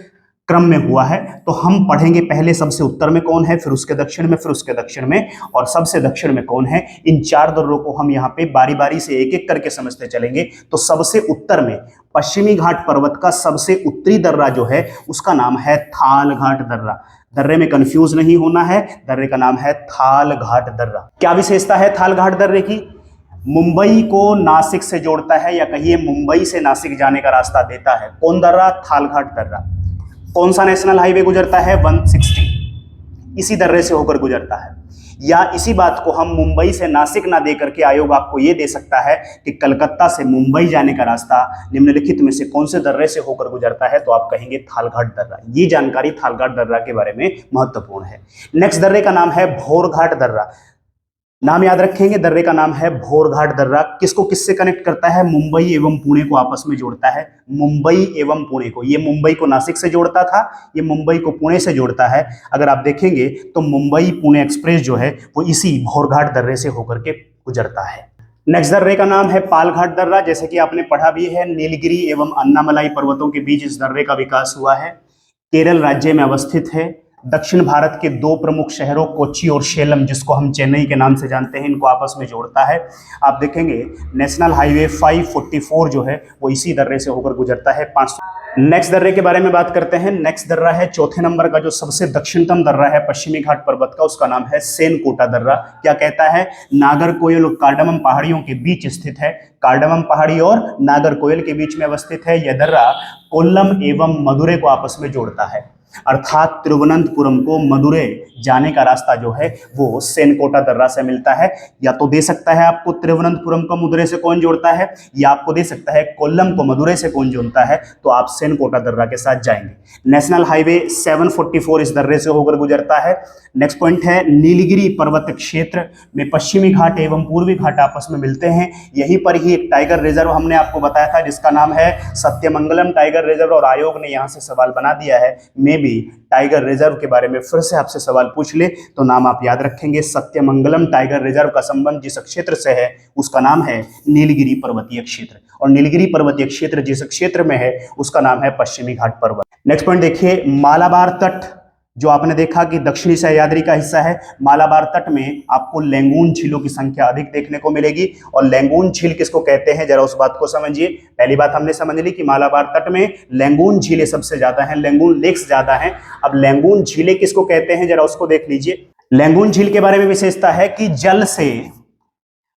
Speaker 1: क्रम में हुआ है। तो हम पढ़ेंगे पहले सबसे उत्तर में कौन है, फिर उसके दक्षिण में, फिर उसके दक्षिण में और सबसे दक्षिण में कौन है। इन 4 दर्रों को हम यहाँ पे बारी बारी से एक एक करके समझते चलेंगे। तो सबसे उत्तर में पश्चिमी घाट पर्वत का सबसे उत्तरी दर्रा जो है उसका नाम है थाल घाट दर्रा। दर्रे में कंफ्यूज नहीं होना है, दर्रे का नाम है थाल घाट दर्रा। क्या विशेषता है थाल घाट दर्रे की? मुंबई को नासिक से जोड़ता है, या कहिए मुंबई से नासिक जाने का रास्ता देता है। कौन दर्रा? थाल घाट दर्रा। कौन सा नेशनल हाईवे गुजरता है? 160, इसी दर्रे से होकर गुजरता है। या इसी बात को हम मुंबई से नासिक ना दे करके आयोग आपको ये दे सकता है कि कलकत्ता से मुंबई जाने का रास्ता निम्नलिखित में से कौन से दर्रे से होकर गुजरता है, तो आप कहेंगे थालघाट दर्रा। ये जानकारी थालघाट दर्रा के बारे में महत्वपूर्ण है। नेक्स्ट दर्रे का नाम है भोरघाट दर्रा। नाम याद रखेंगे, दर्रे का नाम है भोरघाट दर्रा। किसको किससे कनेक्ट करता है? मुंबई एवं पुणे को आपस में जोड़ता है। मुंबई एवं पुणे को, ये मुंबई को नासिक से जोड़ता था, ये मुंबई को पुणे से जोड़ता है। अगर आप देखेंगे तो मुंबई पुणे एक्सप्रेस जो है वो इसी भोरघाट दर्रे से होकर के गुजरता है। नेक्स्ट दर्रे का नाम है पालघाट दर्रा। जैसे कि आपने पढ़ा भी है, नीलगिरी एवं अन्नामलाई पर्वतों के बीच इस दर्रे का विकास हुआ है। केरल राज्य में अवस्थित है। दक्षिण भारत के दो प्रमुख शहरों कोच्चि और सेलम, जिसको हम चेन्नई के नाम से जानते हैं, इनको आपस में जोड़ता है। आप देखेंगे नेशनल हाईवे 544 जो है वो इसी दर्रे से होकर गुजरता है। 500। नेक्स्ट दर्रे के बारे में बात करते हैं। नेक्स्ट दर्रा है चौथे नंबर का, जो सबसे दक्षिणतम दर्रा है पश्चिमी घाट पर्वत का, उसका नाम है सेनकोटा दर्रा। क्या कहता है? नागरकोइल और कार्डमम पहाड़ियों के बीच स्थित है। कार्डमम पहाड़ी और नागरकोइल के बीच में अवस्थित है। यह दर्रा कोल्लम एवं मदुरै को आपस में जोड़ता है, अर्थात तिरुवनंतपुरम को मदुरै जाने का रास्ता जो है वो सेनकोटा दर्रा से मिलता है। या तो दे सकता है आपको तिरुवनंतपुरम को मदुरै से कौन जोड़ता है, या आपको दे सकता है कोल्लम को मदुरै से कौन जोड़ता है, तो आप सेनकोटा दर्रा के साथ जाएंगे। नेशनल हाईवे 744 इस दर्रे से होकर गुजरता है। नेक्स्ट पॉइंट है नीलगिरी पर्वत क्षेत्र में पश्चिमी घाट एवं पूर्वी घाट आपस में मिलते हैं। यहीं पर ही एक टाइगर रिजर्व हमने आपको बताया था जिसका नाम है सत्यमंगलम टाइगर रिजर्व, और आयोग ने यहाँ से सवाल बना दिया है। मे भी टाइगर रिजर्व के बारे में फिर से आपसे सवाल पूछ ले तो नाम आप याद रखेंगे। सत्यमंगलम टाइगर रिजर्व का संबंध जिस क्षेत्र से है उसका नाम है नीलगिरी पर्वतीय क्षेत्र, और नीलगिरी पर्वतीय क्षेत्र जिस क्षेत्र में है उसका नाम है पश्चिमी घाट पर्वत। नेक्स्ट पॉइंट देखिए, मालाबार तट, जो आपने देखा कि दक्षिणी सह्याद्री का हिस्सा है। मालाबार तट में आपको लैंगून झीलों की संख्या अधिक देखने को मिलेगी। और लैंगून झील किसको कहते हैं, जरा उस बात को समझिए। पहली बात हमने समझ ली कि मालाबार तट में लैंगून झीलें सबसे ज्यादा हैं, लैंगून लेक्स ज्यादा हैं। अब लैंगून झीलें किसको कहते हैं, जरा उसको देख लीजिए। लैंगून झील के बारे में विशेषता है कि जल से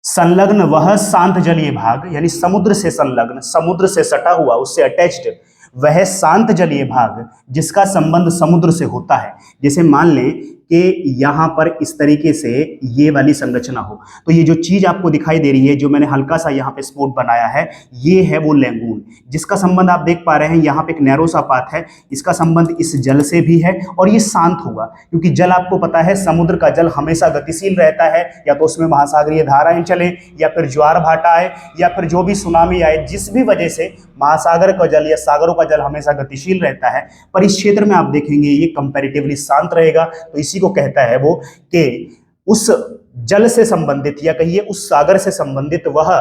Speaker 1: संलग्न वह शांत जलीय भाग, यानी समुद्र से संलग्न, समुद्र से सटा हुआ, उससे अटैच्ड वह शांत जलीय भाग जिसका संबंध समुद्र से होता है। जैसे मान लें कि यहाँ पर इस तरीके से ये वाली संरचना हो, तो ये जो चीज आपको दिखाई दे रही है, जो मैंने हल्का सा यहाँ पे स्पॉट बनाया है, ये है वो लैंगून, जिसका संबंध आप देख पा रहे हैं यहाँ पे एक नैरो सा पाथ है। इसका संबंध इस जल से भी है और ये शांत होगा, क्योंकि जल आपको पता है समुद्र का जल हमेशा गतिशील रहता है, या तो उसमें महासागरीय धाराएं चले, या फिर ज्वार भाटा आए, या फिर जो भी सुनामी आए, जिस भी वजह से महासागर का जल या सागरों का जल हमेशा गतिशील रहता है। पर इस क्षेत्र में आप देखेंगे ये कंपैरेटिवली शांत रहेगा। तो इसी को कहता है वो कि उस जल से संबंधित या कहिए उस सागर से संबंधित वह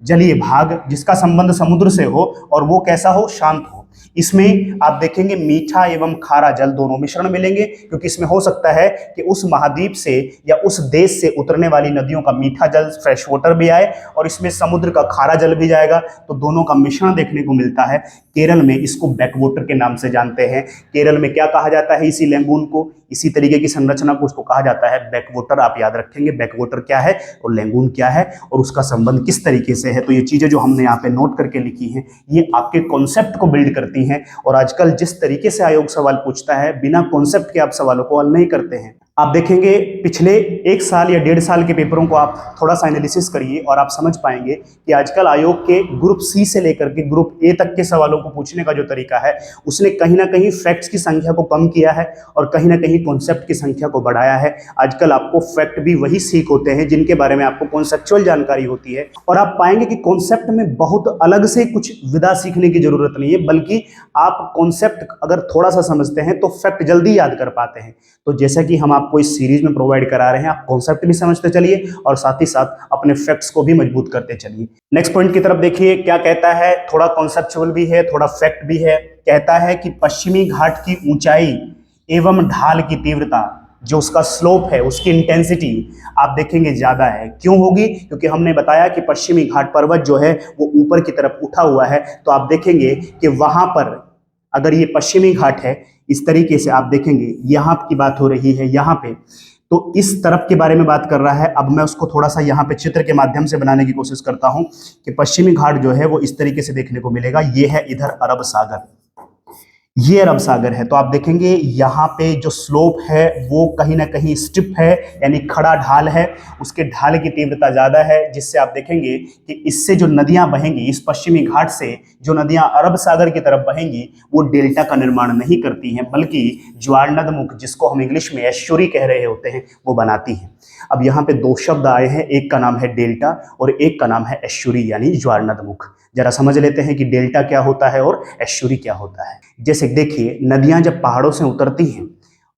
Speaker 1: जलीय भाग जिसका संबंध समुद्र से हो और वो कैसा हो, शांत हो। इसमें आप देखेंगे मीठा एवं खारा जल दोनों मिश्रण मिलेंगे, क्योंकि इसमें हो सकता है कि उस महाद्वीप से या उस देश से उतरने वाली नदियों का मीठा जल फ्रेश वाटर भी आए और इसमें समुद्र का खारा जल भी जाएगा, तो दोनों का मिश्रण देखने को मिलता है। केरल में इसको बैकवाटर के नाम से जानते हैं। केरल में क्या कहा जाता है इसी लैंगून को, इसी तरीके की संरचना को उसको कहा जाता है बैकवाटर। आप याद रखेंगे बैकवाटर क्या है और लैंगून क्या है और उसका संबंध किस तरीके से है। तो ये चीजें जो हमने यहाँ पे नोट करके लिखी हैं ये आपके कॉन्सेप्ट को बिल्ड करती हैं। और आजकल जिस तरीके से आयोग सवाल पूछता है, बिना कॉन्सेप्ट के आप सवालों को हल नहीं करते हैं। आप देखेंगे पिछले 1 साल या 1.5 साल के पेपरों को आप थोड़ा सा एनालिसिस करिए और आप समझ पाएंगे कि आजकल आयोग के ग्रुप सी से लेकर के ग्रुप ए तक के सवालों को पूछने का जो तरीका है उसने कहीं ना कहीं फैक्ट्स की संख्या को कम किया है और कहीं ना कहीं कॉन्सेप्ट की संख्या को बढ़ाया है। आजकल आपको फैक्ट भी वही सीख होते हैं जिनके बारे में आपको कॉन्सेप्चुअल जानकारी होती है, और आप पाएंगे कि कॉन्सेप्ट में बहुत अलग से कुछ विधा सीखने की जरूरत नहीं है, बल्कि आप कॉन्सेप्ट अगर थोड़ा सा समझते हैं तो फैक्ट जल्दी याद कर पाते हैं। तो जैसा कि हम आपको इस सीरीज में प्रोवाइड करा रहे हैं, आप कॉन्सेप्ट भी समझते चलिए और साथ ही साथ अपने फैक्ट्स को भी मजबूत करते चलिए। नेक्स्ट पॉइंट की तरफ देखिए, क्या कहता है, थोड़ा कॉन्सेप्चुअल भी है, थोड़ा फैक्ट भी है। कहता है कि पश्चिमी घाट की ऊंचाई एवं ढाल की तीव्रता, जो उसका स्लोप है, उसकी इंटेंसिटी आप देखेंगे ज्यादा है। क्यों होगी? क्योंकि हमने बताया कि पश्चिमी घाट पर्वत जो है वो ऊपर की तरफ उठा हुआ है। तो आप देखेंगे कि वहां पर अगर ये पश्चिमी घाट है, इस तरीके से आप देखेंगे यहाँ की बात हो रही है, यहाँ पे तो इस तरफ के बारे में बात कर रहा है। अब मैं उसको थोड़ा सा यहाँ पे चित्र के माध्यम से बनाने की कोशिश करता हूँ कि पश्चिमी घाट जो है वो इस तरीके से देखने को मिलेगा। ये है इधर अरब सागर, ये अरब सागर है। तो आप देखेंगे यहाँ पे जो स्लोप है वो कहीं ना कहीं स्टिप है, यानी खड़ा ढाल है, उसके ढाल की तीव्रता ज्यादा है, जिससे आप देखेंगे कि इससे जो नदियां बहेंगी, इस पश्चिमी घाट से जो नदियां अरब सागर की तरफ बहेंगी वो डेल्टा का निर्माण नहीं करती हैं, बल्कि ज्वारनदमुख, जिसको हम इंग्लिश में एस्चुरी कह रहे होते हैं, वो बनाती हैं। अब यहाँ पे 2 शब्द आए हैं, एक का नाम है डेल्टा और एक का नाम है एस्चुरी यानी ज्वारनदमुख। जरा समझ लेते हैं कि डेल्टा क्या होता है और एस्चुरी क्या होता है। जैसे देखिए, नदियां जब पहाड़ों से उतरती हैं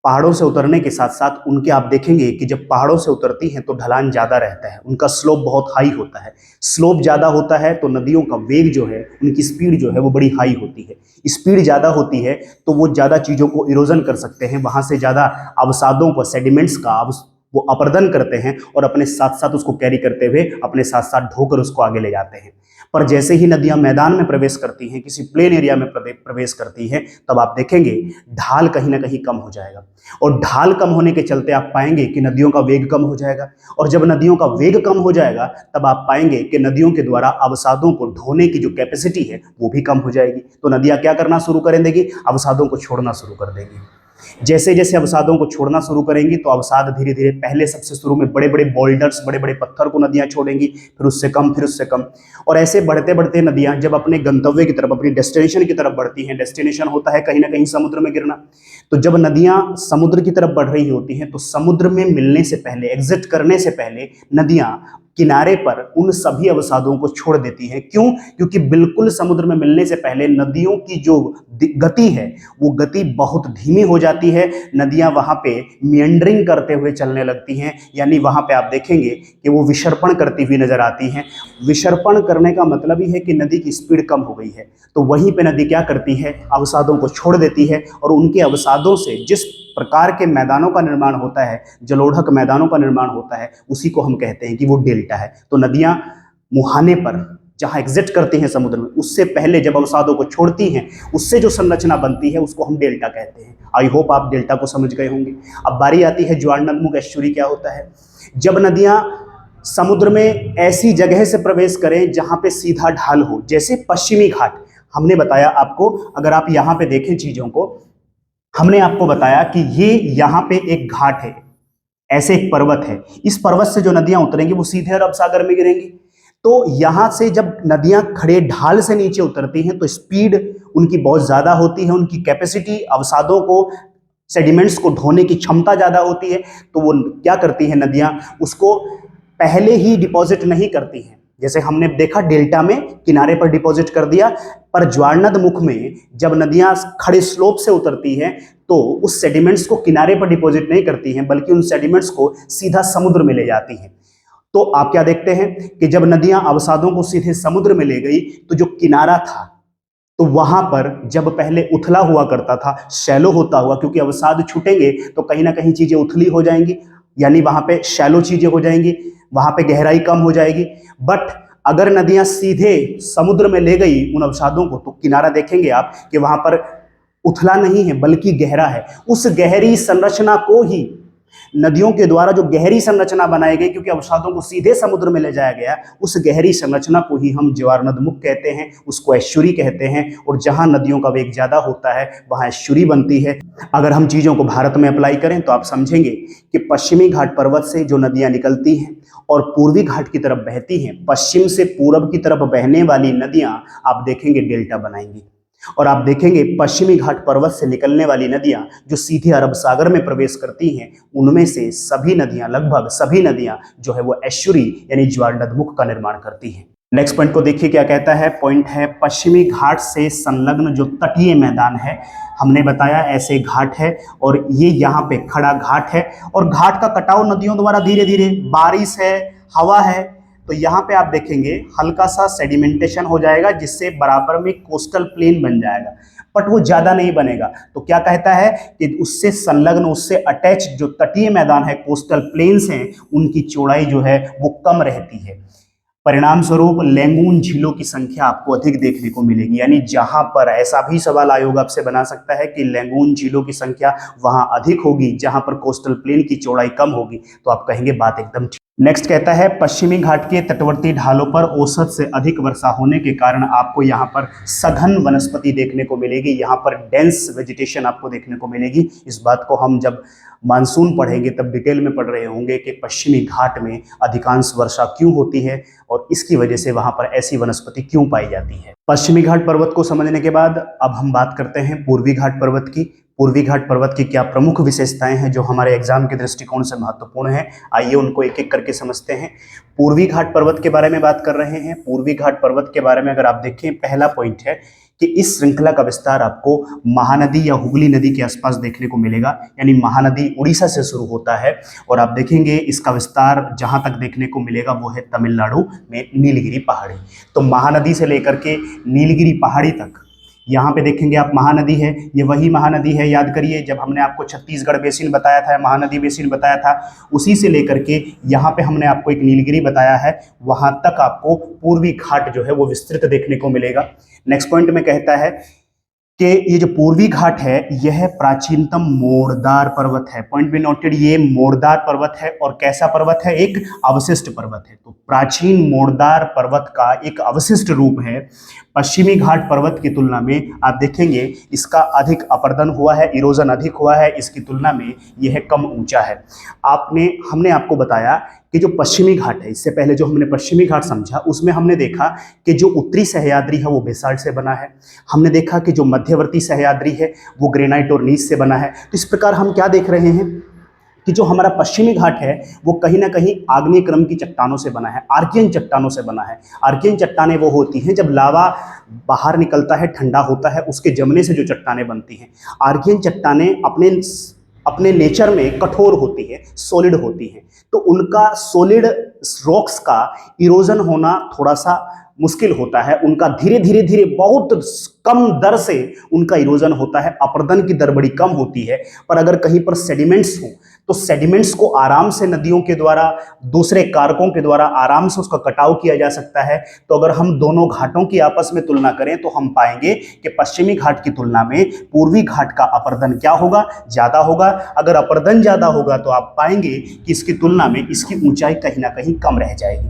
Speaker 1: पहाड़ों से उतरने के साथ साथ उनके आप देखेंगे कि जब पहाड़ों से उतरती हैं तो ढलान ज़्यादा रहता है, उनका स्लोप बहुत हाई होता है। स्लोप ज़्यादा होता है तो नदियों का वेग जो है, उनकी स्पीड जो है वो बड़ी हाई होती है। स्पीड ज़्यादा होती है तो वो ज़्यादा चीज़ों को इरोजन कर सकते हैं, वहाँ से ज़्यादा अवसादों को, सेडिमेंट्स का वो अपर्दन करते हैं और अपने साथ साथ उसको कैरी करते हुए अपने साथ साथ ढोकर उसको आगे ले जाते हैं। पर जैसे ही नदियां मैदान में प्रवेश करती हैं, किसी प्लेन एरिया में प्रवेश करती हैं, तब आप देखेंगे ढाल कहीं ना कहीं कम हो जाएगा। और ढाल कम होने के चलते आप पाएंगे कि नदियों का वेग कम हो जाएगा। और जब नदियों का वेग कम हो जाएगा तब आप पाएंगे कि नदियों के द्वारा अवसादों को ढोने की जो कैपेसिटी है वो भी कम हो जाएगी। तो नदियां क्या करना शुरू कर देगी? अवसादों को छोड़ना शुरू कर देगी। जैसे जैसे अवसादों को छोड़ना शुरू करेंगी तो अवसाद धीरे धीरे, पहले सबसे शुरू में बड़े बड़े बोल्डर्स, बड़े बड़े पत्थर को नदियां छोड़ेंगी, फिर उससे कम, फिर उससे कम, और ऐसे बढ़ते बढ़ते नदियां जब अपने गंतव्य की तरफ, अपनी डेस्टिनेशन की तरफ बढ़ती हैं, डेस्टिनेशन होता है कहीं ना कहीं समुद्र में गिरना, तो जब नदियां समुद्र की तरफ बढ़ रही होती हैं तो समुद्र में मिलने से पहले, एग्जिट करने से पहले नदियां किनारे पर उन सभी अवसादों को छोड़ देती हैं। क्यों? क्योंकि बिल्कुल समुद्र में मिलने से पहले नदियों की जो गति है वो गति बहुत धीमी हो जाती है। नदियां वहां पे मियंडरिंग करते हुए चलने लगती हैं, यानी वहां पे आप देखेंगे कि वो विसर्पण करती हुई नजर आती हैं। विसर्पण करने का मतलब ही है कि नदी की स्पीड कम हो गई है, तो वहीं पे नदी क्या करती है? अवसादों को छोड़ देती है, और उनके अवसादों से जिस प्रकार के मैदानों का निर्माण होता है, जलोढ़क मैदानों का निर्माण होता है, उसी को हम कहते हैं कि वो डेल्टा है। तो नदियां मुहाने पर जहां एग्जिट करती हैं समुद्र में, उससे पहले जब अवसादों को छोड़ती हैं, उससे जो संरचना बनती है उसको हम डेल्टा कहते हैं। आई होप आप डेल्टा को समझ गए होंगे। अब बारी आती है ज्वारनदमुख एस्चुरी क्या होता है। जब नदियां समुद्र में ऐसी जगह से प्रवेश करें जहां पे सीधा ढाल हो, जैसे पश्चिमी घाट, हमने बताया आपको, अगर आप यहां पे देखें चीजों को, हमने आपको बताया कि ये यहां पे एक घाट है, ऐसे एक पर्वत है, इस पर्वत से जो नदियां उतरेंगी वो सीधे अरब सागर में गिरेंगी। तो यहां से जब नदियां खड़े ढाल से नीचे उतरती हैं तो स्पीड उनकी बहुत ज्यादा होती है, उनकी कैपेसिटी, अवसादों को, सेडिमेंट्स को ढोने की क्षमता ज्यादा होती है। तो वो क्या करती है नदियां? उसको पहले ही डिपॉजिट नहीं करती हैं, जैसे हमने देखा डेल्टा में किनारे पर डिपॉजिट कर दिया, पर ज्वारनदमुख में जब नदियां खड़े स्लोप से उतरती हैं तो उस सेडिमेंट्स को किनारे पर डिपॉजिट नहीं करती हैं, बल्कि उन सेडिमेंट्स को सीधा समुद्र में ले जाती हैं। तो आप क्या देखते हैं कि जब नदियां अवसादों को सीधे समुद्र में ले गई तो जो किनारा था, तो वहां पर जब पहले उथला हुआ करता था, शैलो होता हुआ, क्योंकि अवसाद छूटेंगे तो कहीं ना कहीं चीजें उथली हो जाएंगी, यानी वहां पे शैलो चीजें हो जाएंगी, वहां पे गहराई कम हो जाएगी। बट अगर नदियां सीधे समुद्र में ले गई उन अवसादों को, तो किनारा देखेंगे आप कि वहां पर उथला नहीं है बल्कि गहरा है। उस गहरी संरचना को ही, नदियों के द्वारा जो गहरी संरचना बनाई गई, क्योंकि अवसादों को सीधे समुद्र में ले जाया गया, उस गहरी संरचना को ही हम ज्वारनदमुख कहते हैं, उसको एस्चुरी कहते हैं। और जहां नदियों का वेग ज्यादा होता है वहां एस्चुरी बनती है। अगर हम चीजों को भारत में अप्लाई करें तो आप समझेंगे कि पश्चिमी घाट पर्वत से जो नदियां निकलती हैं और पूर्वी घाट की तरफ बहती हैं, पश्चिम से पूरब की तरफ बहने वाली नदियां आप देखेंगे डेल्टा बनाएंगी। और आप देखेंगे पश्चिमी घाट पर्वत से निकलने वाली नदियां जो सीधे अरब सागर में प्रवेश करती हैं, उनमें से सभी नदियां, लगभग सभी नदियां जो है वो एस्चुरी यानी ज्वारनदमुख का निर्माण करती हैं। नेक्स्ट पॉइंट को देखिए क्या कहता है। पॉइंट है पश्चिमी घाट से संलग्न जो तटीय मैदान है, हमने बताया ऐसे घाट है और ये यहाँ पे खड़ा घाट है, और घाट का कटाव नदियों द्वारा धीरे धीरे, बारिश है, हवा है, तो यहाँ पे आप देखेंगे हल्का सा सेडिमेंटेशन हो जाएगा, जिससे बराबर में कोस्टल प्लेन बन जाएगा, बट वो ज्यादा नहीं बनेगा। तो क्या कहता है कि उससे संलग्न, उससे अटैच जो तटीय मैदान है, कोस्टल प्लेन्स हैं, उनकी चौड़ाई जो है वो कम रहती है। परिणाम स्वरूप लैंगून झीलों की संख्या आपको अधिक देखने को मिलेगी। यानी जहां पर, ऐसा भी सवाल आयोग आपसे बना सकता है कि लैंगून झीलों की संख्या वहां अधिक होगी जहां पर कोस्टल प्लेन की चौड़ाई कम होगी, तो आप कहेंगे बात एकदम ठीक। नेक्स्ट कहता है पश्चिमी घाट के तटवर्ती ढालों पर औसत से अधिक वर्षा होने के कारण आपको यहाँ पर सघन वनस्पति देखने को मिलेगी, यहाँ पर डेंस वेजिटेशन आपको देखने को मिलेगी। इस बात को हम जब मानसून पढ़ेंगे तब डिटेल में पढ़ रहे होंगे कि पश्चिमी घाट में अधिकांश वर्षा क्यों होती है और इसकी वजह से वहां पर ऐसी वनस्पति क्यों पाई जाती है। पश्चिमी घाट पर्वत को समझने के बाद अब हम बात करते हैं पूर्वी घाट पर्वत की। पूर्वी घाट पर्वत की क्या प्रमुख विशेषताएं हैं जो हमारे एग्जाम के दृष्टिकोण से महत्वपूर्ण है, आइए उनको एक एक करके समझते हैं। पूर्वी घाट पर्वत के बारे में बात कर रहे हैं। पूर्वी घाट पर्वत के बारे में अगर आप देखें, पहला पॉइंट है कि इस श्रृंखला का विस्तार आपको महानदी या हुगली नदी के आसपास देखने को मिलेगा। यानी महानदी उड़ीसा से शुरू होता है और आप देखेंगे इसका विस्तार जहां तक देखने को मिलेगा वो है तमिलनाडु में नीलगिरी पहाड़ी। तो महानदी से लेकर के नीलगिरी पहाड़ी तक यहाँ पे देखेंगे आप महानदी है, ये वही महानदी है। याद करिए जब हमने आपको छत्तीसगढ़ बेसिन बताया था, महानदी बेसिन बताया था, उसी से लेकर के यहाँ पे हमने आपको एक नीलगिरी बताया है, वहाँ तक आपको पूर्वी घाट जो है वो विस्तृत देखने को मिलेगा। नेक्स्ट पॉइंट में कहता है कि ये जो पूर्वी घाट है यह प्राचीनतम मोड़दार पर्वत है। पॉइंट बी नोटेड, ये मोड़दार पर्वत है और कैसा पर्वत है, एक अवशिष्ट पर्वत है। तो प्राचीन मोड़दार पर्वत का एक अवशिष्ट रूप है। पश्चिमी घाट पर्वत की तुलना में आप देखेंगे इसका अधिक अपरदन हुआ है, इरोजन अधिक हुआ है, इसकी तुलना में यह कम ऊंचा है। हमने आपको बताया कि जो पश्चिमी घाट है, इससे पहले जो हमने पश्चिमी घाट समझा उसमें हमने देखा कि जो उत्तरी सह्याद्री है वो बेसाल्ट से बना है। हमने देखा कि जो मध्यवर्ती सह्याद्री है वो ग्रेनाइट और नीस से बना है। तो इस प्रकार हम क्या देख रहे हैं कि जो हमारा पश्चिमी घाट है वो कहीं ना कहीं आग्नेय क्रम की चट्टानों से बना है, आर्कियन चट्टानों से बना है। आर्कियन चट्टानें वो होती हैं जब लावा बाहर निकलता है, ठंडा होता है, उसके जमने से जो चट्टानें बनती हैं। आर्कियन चट्टानें अपने नेचर में कठोर होती है, सॉलिड होती हैं, तो उनका सॉलिड रॉक्स का इरोजन होना थोड़ा सा मुश्किल होता है। उनका धीरे धीरे बहुत कम दर से उनका इरोजन होता है, अपरदन की दर बड़ी कम होती है। पर अगर कहीं पर सेडिमेंट्स हो तो सेडिमेंट्स को आराम से नदियों के द्वारा, दूसरे कारकों के द्वारा आराम से उसका कटाव किया जा सकता है। तो अगर हम दोनों घाटों की आपस में तुलना करें तो हम पाएंगे कि पश्चिमी घाट की तुलना में पूर्वी घाट का अपरदन क्या होगा, ज्यादा होगा। अगर अपरदन ज्यादा होगा तो आप पाएंगे कि इसकी तुलना में इसकी ऊंचाई कहीं ना कहीं कम रह जाएगी।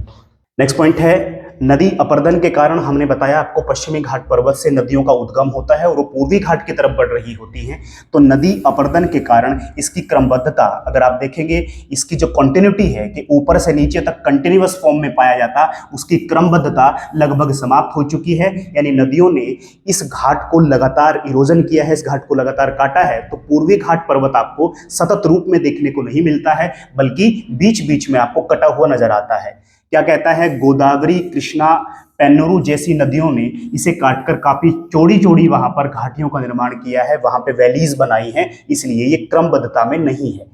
Speaker 1: नेक्स्ट पॉइंट है नदी अपरदन के कारण। हमने बताया आपको पश्चिमी घाट पर्वत से नदियों का उद्गम होता है और वो पूर्वी घाट की तरफ बढ़ रही होती हैं। तो नदी अपरदन के कारण इसकी क्रमबद्धता, अगर आप देखेंगे इसकी जो कंटिन्यूटी है कि ऊपर से नीचे तक कंटिन्यूअस फॉर्म में पाया जाता, उसकी क्रमबद्धता लगभग समाप्त हो चुकी है। यानी नदियों ने इस घाट को लगातार इरोजन किया है, इस घाट को लगातार काटा है। तो पूर्वी घाट पर्वत आपको सतत रूप में देखने को नहीं मिलता है, बल्कि बीच बीच में आपको कटा हुआ नजर आता है। क्या कहता है, गोदावरी, कृष्णा, पेन्नूरू जैसी नदियों ने इसे काटकर काफी चौड़ी चौड़ी वहां पर घाटियों का निर्माण किया है, वहां पे वैलीज बनाई हैं, इसलिए ये क्रमबद्धता में नहीं है।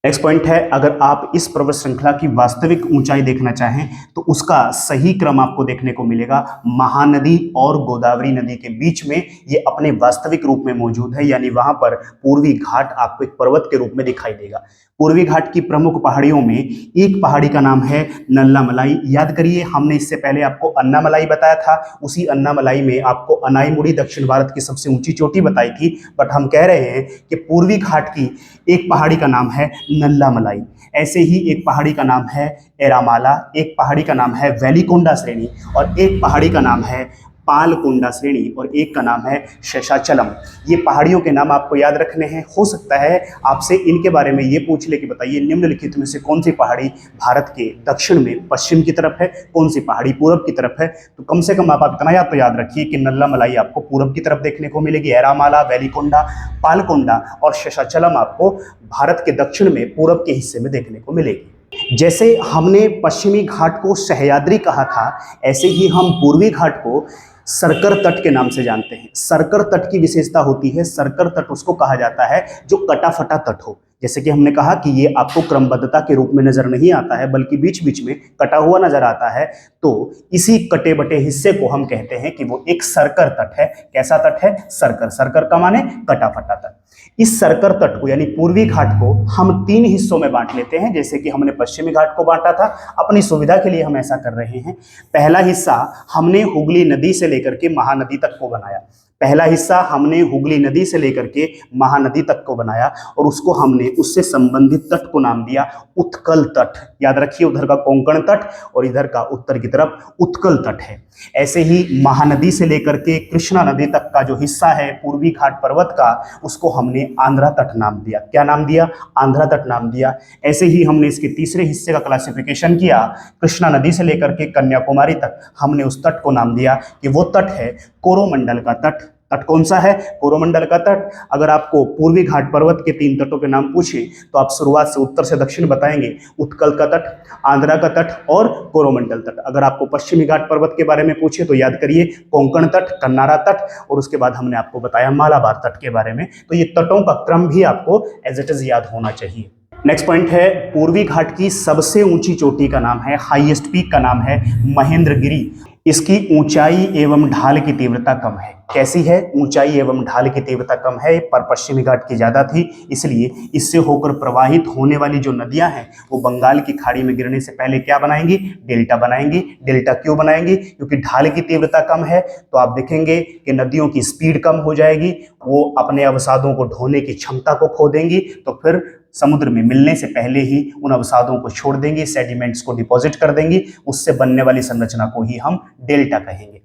Speaker 1: नेक्स्ट पॉइंट है, अगर आप इस पर्वत श्रृंखला की वास्तविक ऊंचाई देखना चाहें तो उसका सही क्रम आपको देखने को मिलेगा महानदी और गोदावरी नदी के बीच में। ये अपने वास्तविक रूप में मौजूद है, यानी वहां पर पूर्वी घाट आपको एक पर्वत के रूप में दिखाई देगा। पूर्वी घाट की प्रमुख पहाड़ियों में एक पहाड़ी का नाम है नल्लामलाई। याद करिए हमने इससे पहले आपको अन्नामलाई बताया था, उसी अन्नामलाई में आपको अनाईमुड़ी दक्षिण भारत की सबसे ऊंची चोटी बताई थी। बट हम कह रहे हैं कि पूर्वी घाट की एक पहाड़ी का नाम है नल्लामलाई। ऐसे ही एक पहाड़ी का नाम है एरामाला, एक पहाड़ी का नाम है वेलिकोंडा श्रेणी, और एक पहाड़ी का नाम है पालकोंडा श्रेणी, और एक का नाम है शेषाचलम। ये पहाड़ियों के नाम आपको याद रखने हैं। हो सकता है आपसे इनके बारे में ये पूछ ले कि बताइए निम्नलिखित में से कौन सी पहाड़ी भारत के दक्षिण में पश्चिम की तरफ है, कौन सी पहाड़ी पूरब की तरफ है। तो कम से कम आप इतना याद तो याद रखिए कि नल्लामलाई आपको पूरब की तरफ देखने को मिलेगी, एरामाला, वेलिकोंडा, पालकोंडा और शेषाचलम आपको भारत के दक्षिण में पूरब के हिस्से में देखने को मिलेगी। जैसे हमने पश्चिमी घाट को सह्याद्री कहा था, ऐसे ही हम पूर्वी घाट को सरकर तट के नाम से जानते हैं। सरकर तट की विशेषता होती है, सरकर तट उसको कहा जाता है जो कटा फटा तट हो। जैसे कि हमने कहा कि ये आपको क्रमबद्धता के रूप में नजर नहीं आता है, बल्कि बीच बीच में कटा हुआ नजर आता है। तो इसी कटे बटे हिस्से को हम कहते हैं कि वो एक सरकर तट है। कैसा तट है? सरकर। सरकर का माने कटा फटा तट। इस सरकर तट को यानी पूर्वी घाट को हम 3 हिस्सों में बांट लेते हैं, जैसे कि हमने पश्चिमी घाट को बांटा था। अपनी सुविधा के लिए हम ऐसा कर रहे हैं। पहला हिस्सा हमने हुगली नदी से लेकर के महानदी तक को बनाया। पहला हिस्सा हमने हुगली नदी से लेकर के महानदी तक को बनाया और उसको हमने उससे संबंधित तट को नाम दिया उत्कल तट। याद रखिए, उधर का कोंकण तट और इधर का उत्तर की तरफ उत्कल तट है। ऐसे ही महानदी से लेकर के कृष्णा नदी तक का जो हिस्सा है पूर्वी घाट पर्वत का, उसको हमने आंध्रा तट नाम दिया। क्या नाम दिया? आंध्रा तट नाम दिया। ऐसे ही हमने इसके तीसरे हिस्से का क्लासिफिकेशन किया, कृष्णा नदी से लेकर के कन्याकुमारी तक हमने उस तट को नाम दिया कि वो तट है कोरोमंडल का तट। तट कौन सा है? कोरोमंडल का तट। अगर आपको पूर्वी घाट पर्वत के 3 तटों के नाम पूछे तो आप शुरुआत से उत्तर से दक्षिण बताएंगे, उत्कल का तट, आंध्रा का तट और कोरोमंडल तट। अगर आपको पश्चिमी घाट पर्वत के बारे में पूछे तो याद करिए कोंकण तट, कन्नारा तट और उसके बाद हमने आपको बताया मालाबार तट के बारे में। तो ये तटों का क्रम भी आपको एज इट इज याद होना चाहिए। नेक्स्ट पॉइंट है, पूर्वी घाट की सबसे ऊंची चोटी का नाम है, हाईएस्ट पीक का नाम है महेंद्रगिरी। इसकी ऊंचाई एवं ढाल की तीव्रता कम है। कैसी है? ऊंचाई एवं ढाल की तीव्रता कम है, पर पश्चिमी घाट की ज्यादा थी, इसलिए इससे होकर प्रवाहित होने वाली जो नदियां हैं वो बंगाल की खाड़ी में गिरने से पहले क्या बनाएंगी? डेल्टा बनाएंगी। डेल्टा क्यों बनाएंगी? क्योंकि ढाल की तीव्रता कम है, तो आप देखेंगे कि नदियों की स्पीड कम हो जाएगी, वो अपने अवसादों को ढोने की क्षमता को खो देंगी, तो फिर समुद्र में मिलने से पहले ही उन अवसादों को छोड़ देंगी, सेडिमेंट्स को डिपॉजिट कर देंगी, उससे बनने वाली संरचना को ही हम डेल्टा कहेंगे।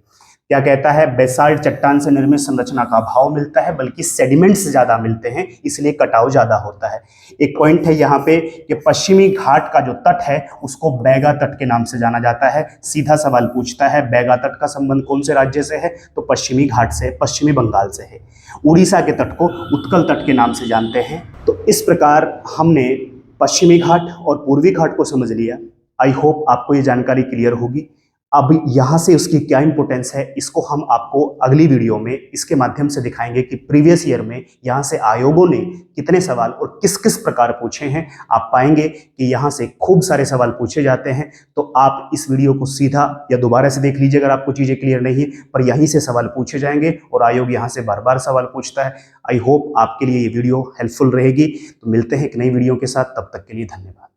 Speaker 1: क्या कहता है? बेसाल्ट चट्टान से निर्मित संरचना का अभाव मिलता है, बल्कि सेडिमेंट्स ज्यादा मिलते हैं, इसलिए कटाव ज्यादा होता है। एक पॉइंट है यहाँ पे कि पश्चिमी घाट का जो तट है उसको बैगा तट के नाम से जाना जाता है। सीधा सवाल पूछता है बैगा तट का संबंध कौन से राज्य से है? तो पश्चिमी घाट से, पश्चिमी बंगाल से है। उड़ीसा के तट को उत्कल तट के नाम से जानते हैं। तो इस प्रकार हमने पश्चिमी घाट और पूर्वी घाट को समझ लिया। आई होप आपको ये जानकारी क्लियर होगी। अब यहाँ से उसकी क्या इंपोर्टेंस है, इसको हम आपको अगली वीडियो में इसके माध्यम से दिखाएंगे कि प्रीवियस ईयर में यहाँ से आयोगों ने कितने सवाल और किस किस प्रकार पूछे हैं। आप पाएंगे कि यहाँ से खूब सारे सवाल पूछे जाते हैं। तो आप इस वीडियो को सीधा या दोबारा से देख लीजिए अगर आपको चीज़ें क्लियर नहीं है, पर यहीं से सवाल पूछे जाएंगे और आयोग यहाँ से बार बार सवाल पूछता है। आई होप आपके लिए ये वीडियो हेल्पफुल रहेगी। तो मिलते हैं एक नई वीडियो के साथ, तब तक के लिए धन्यवाद।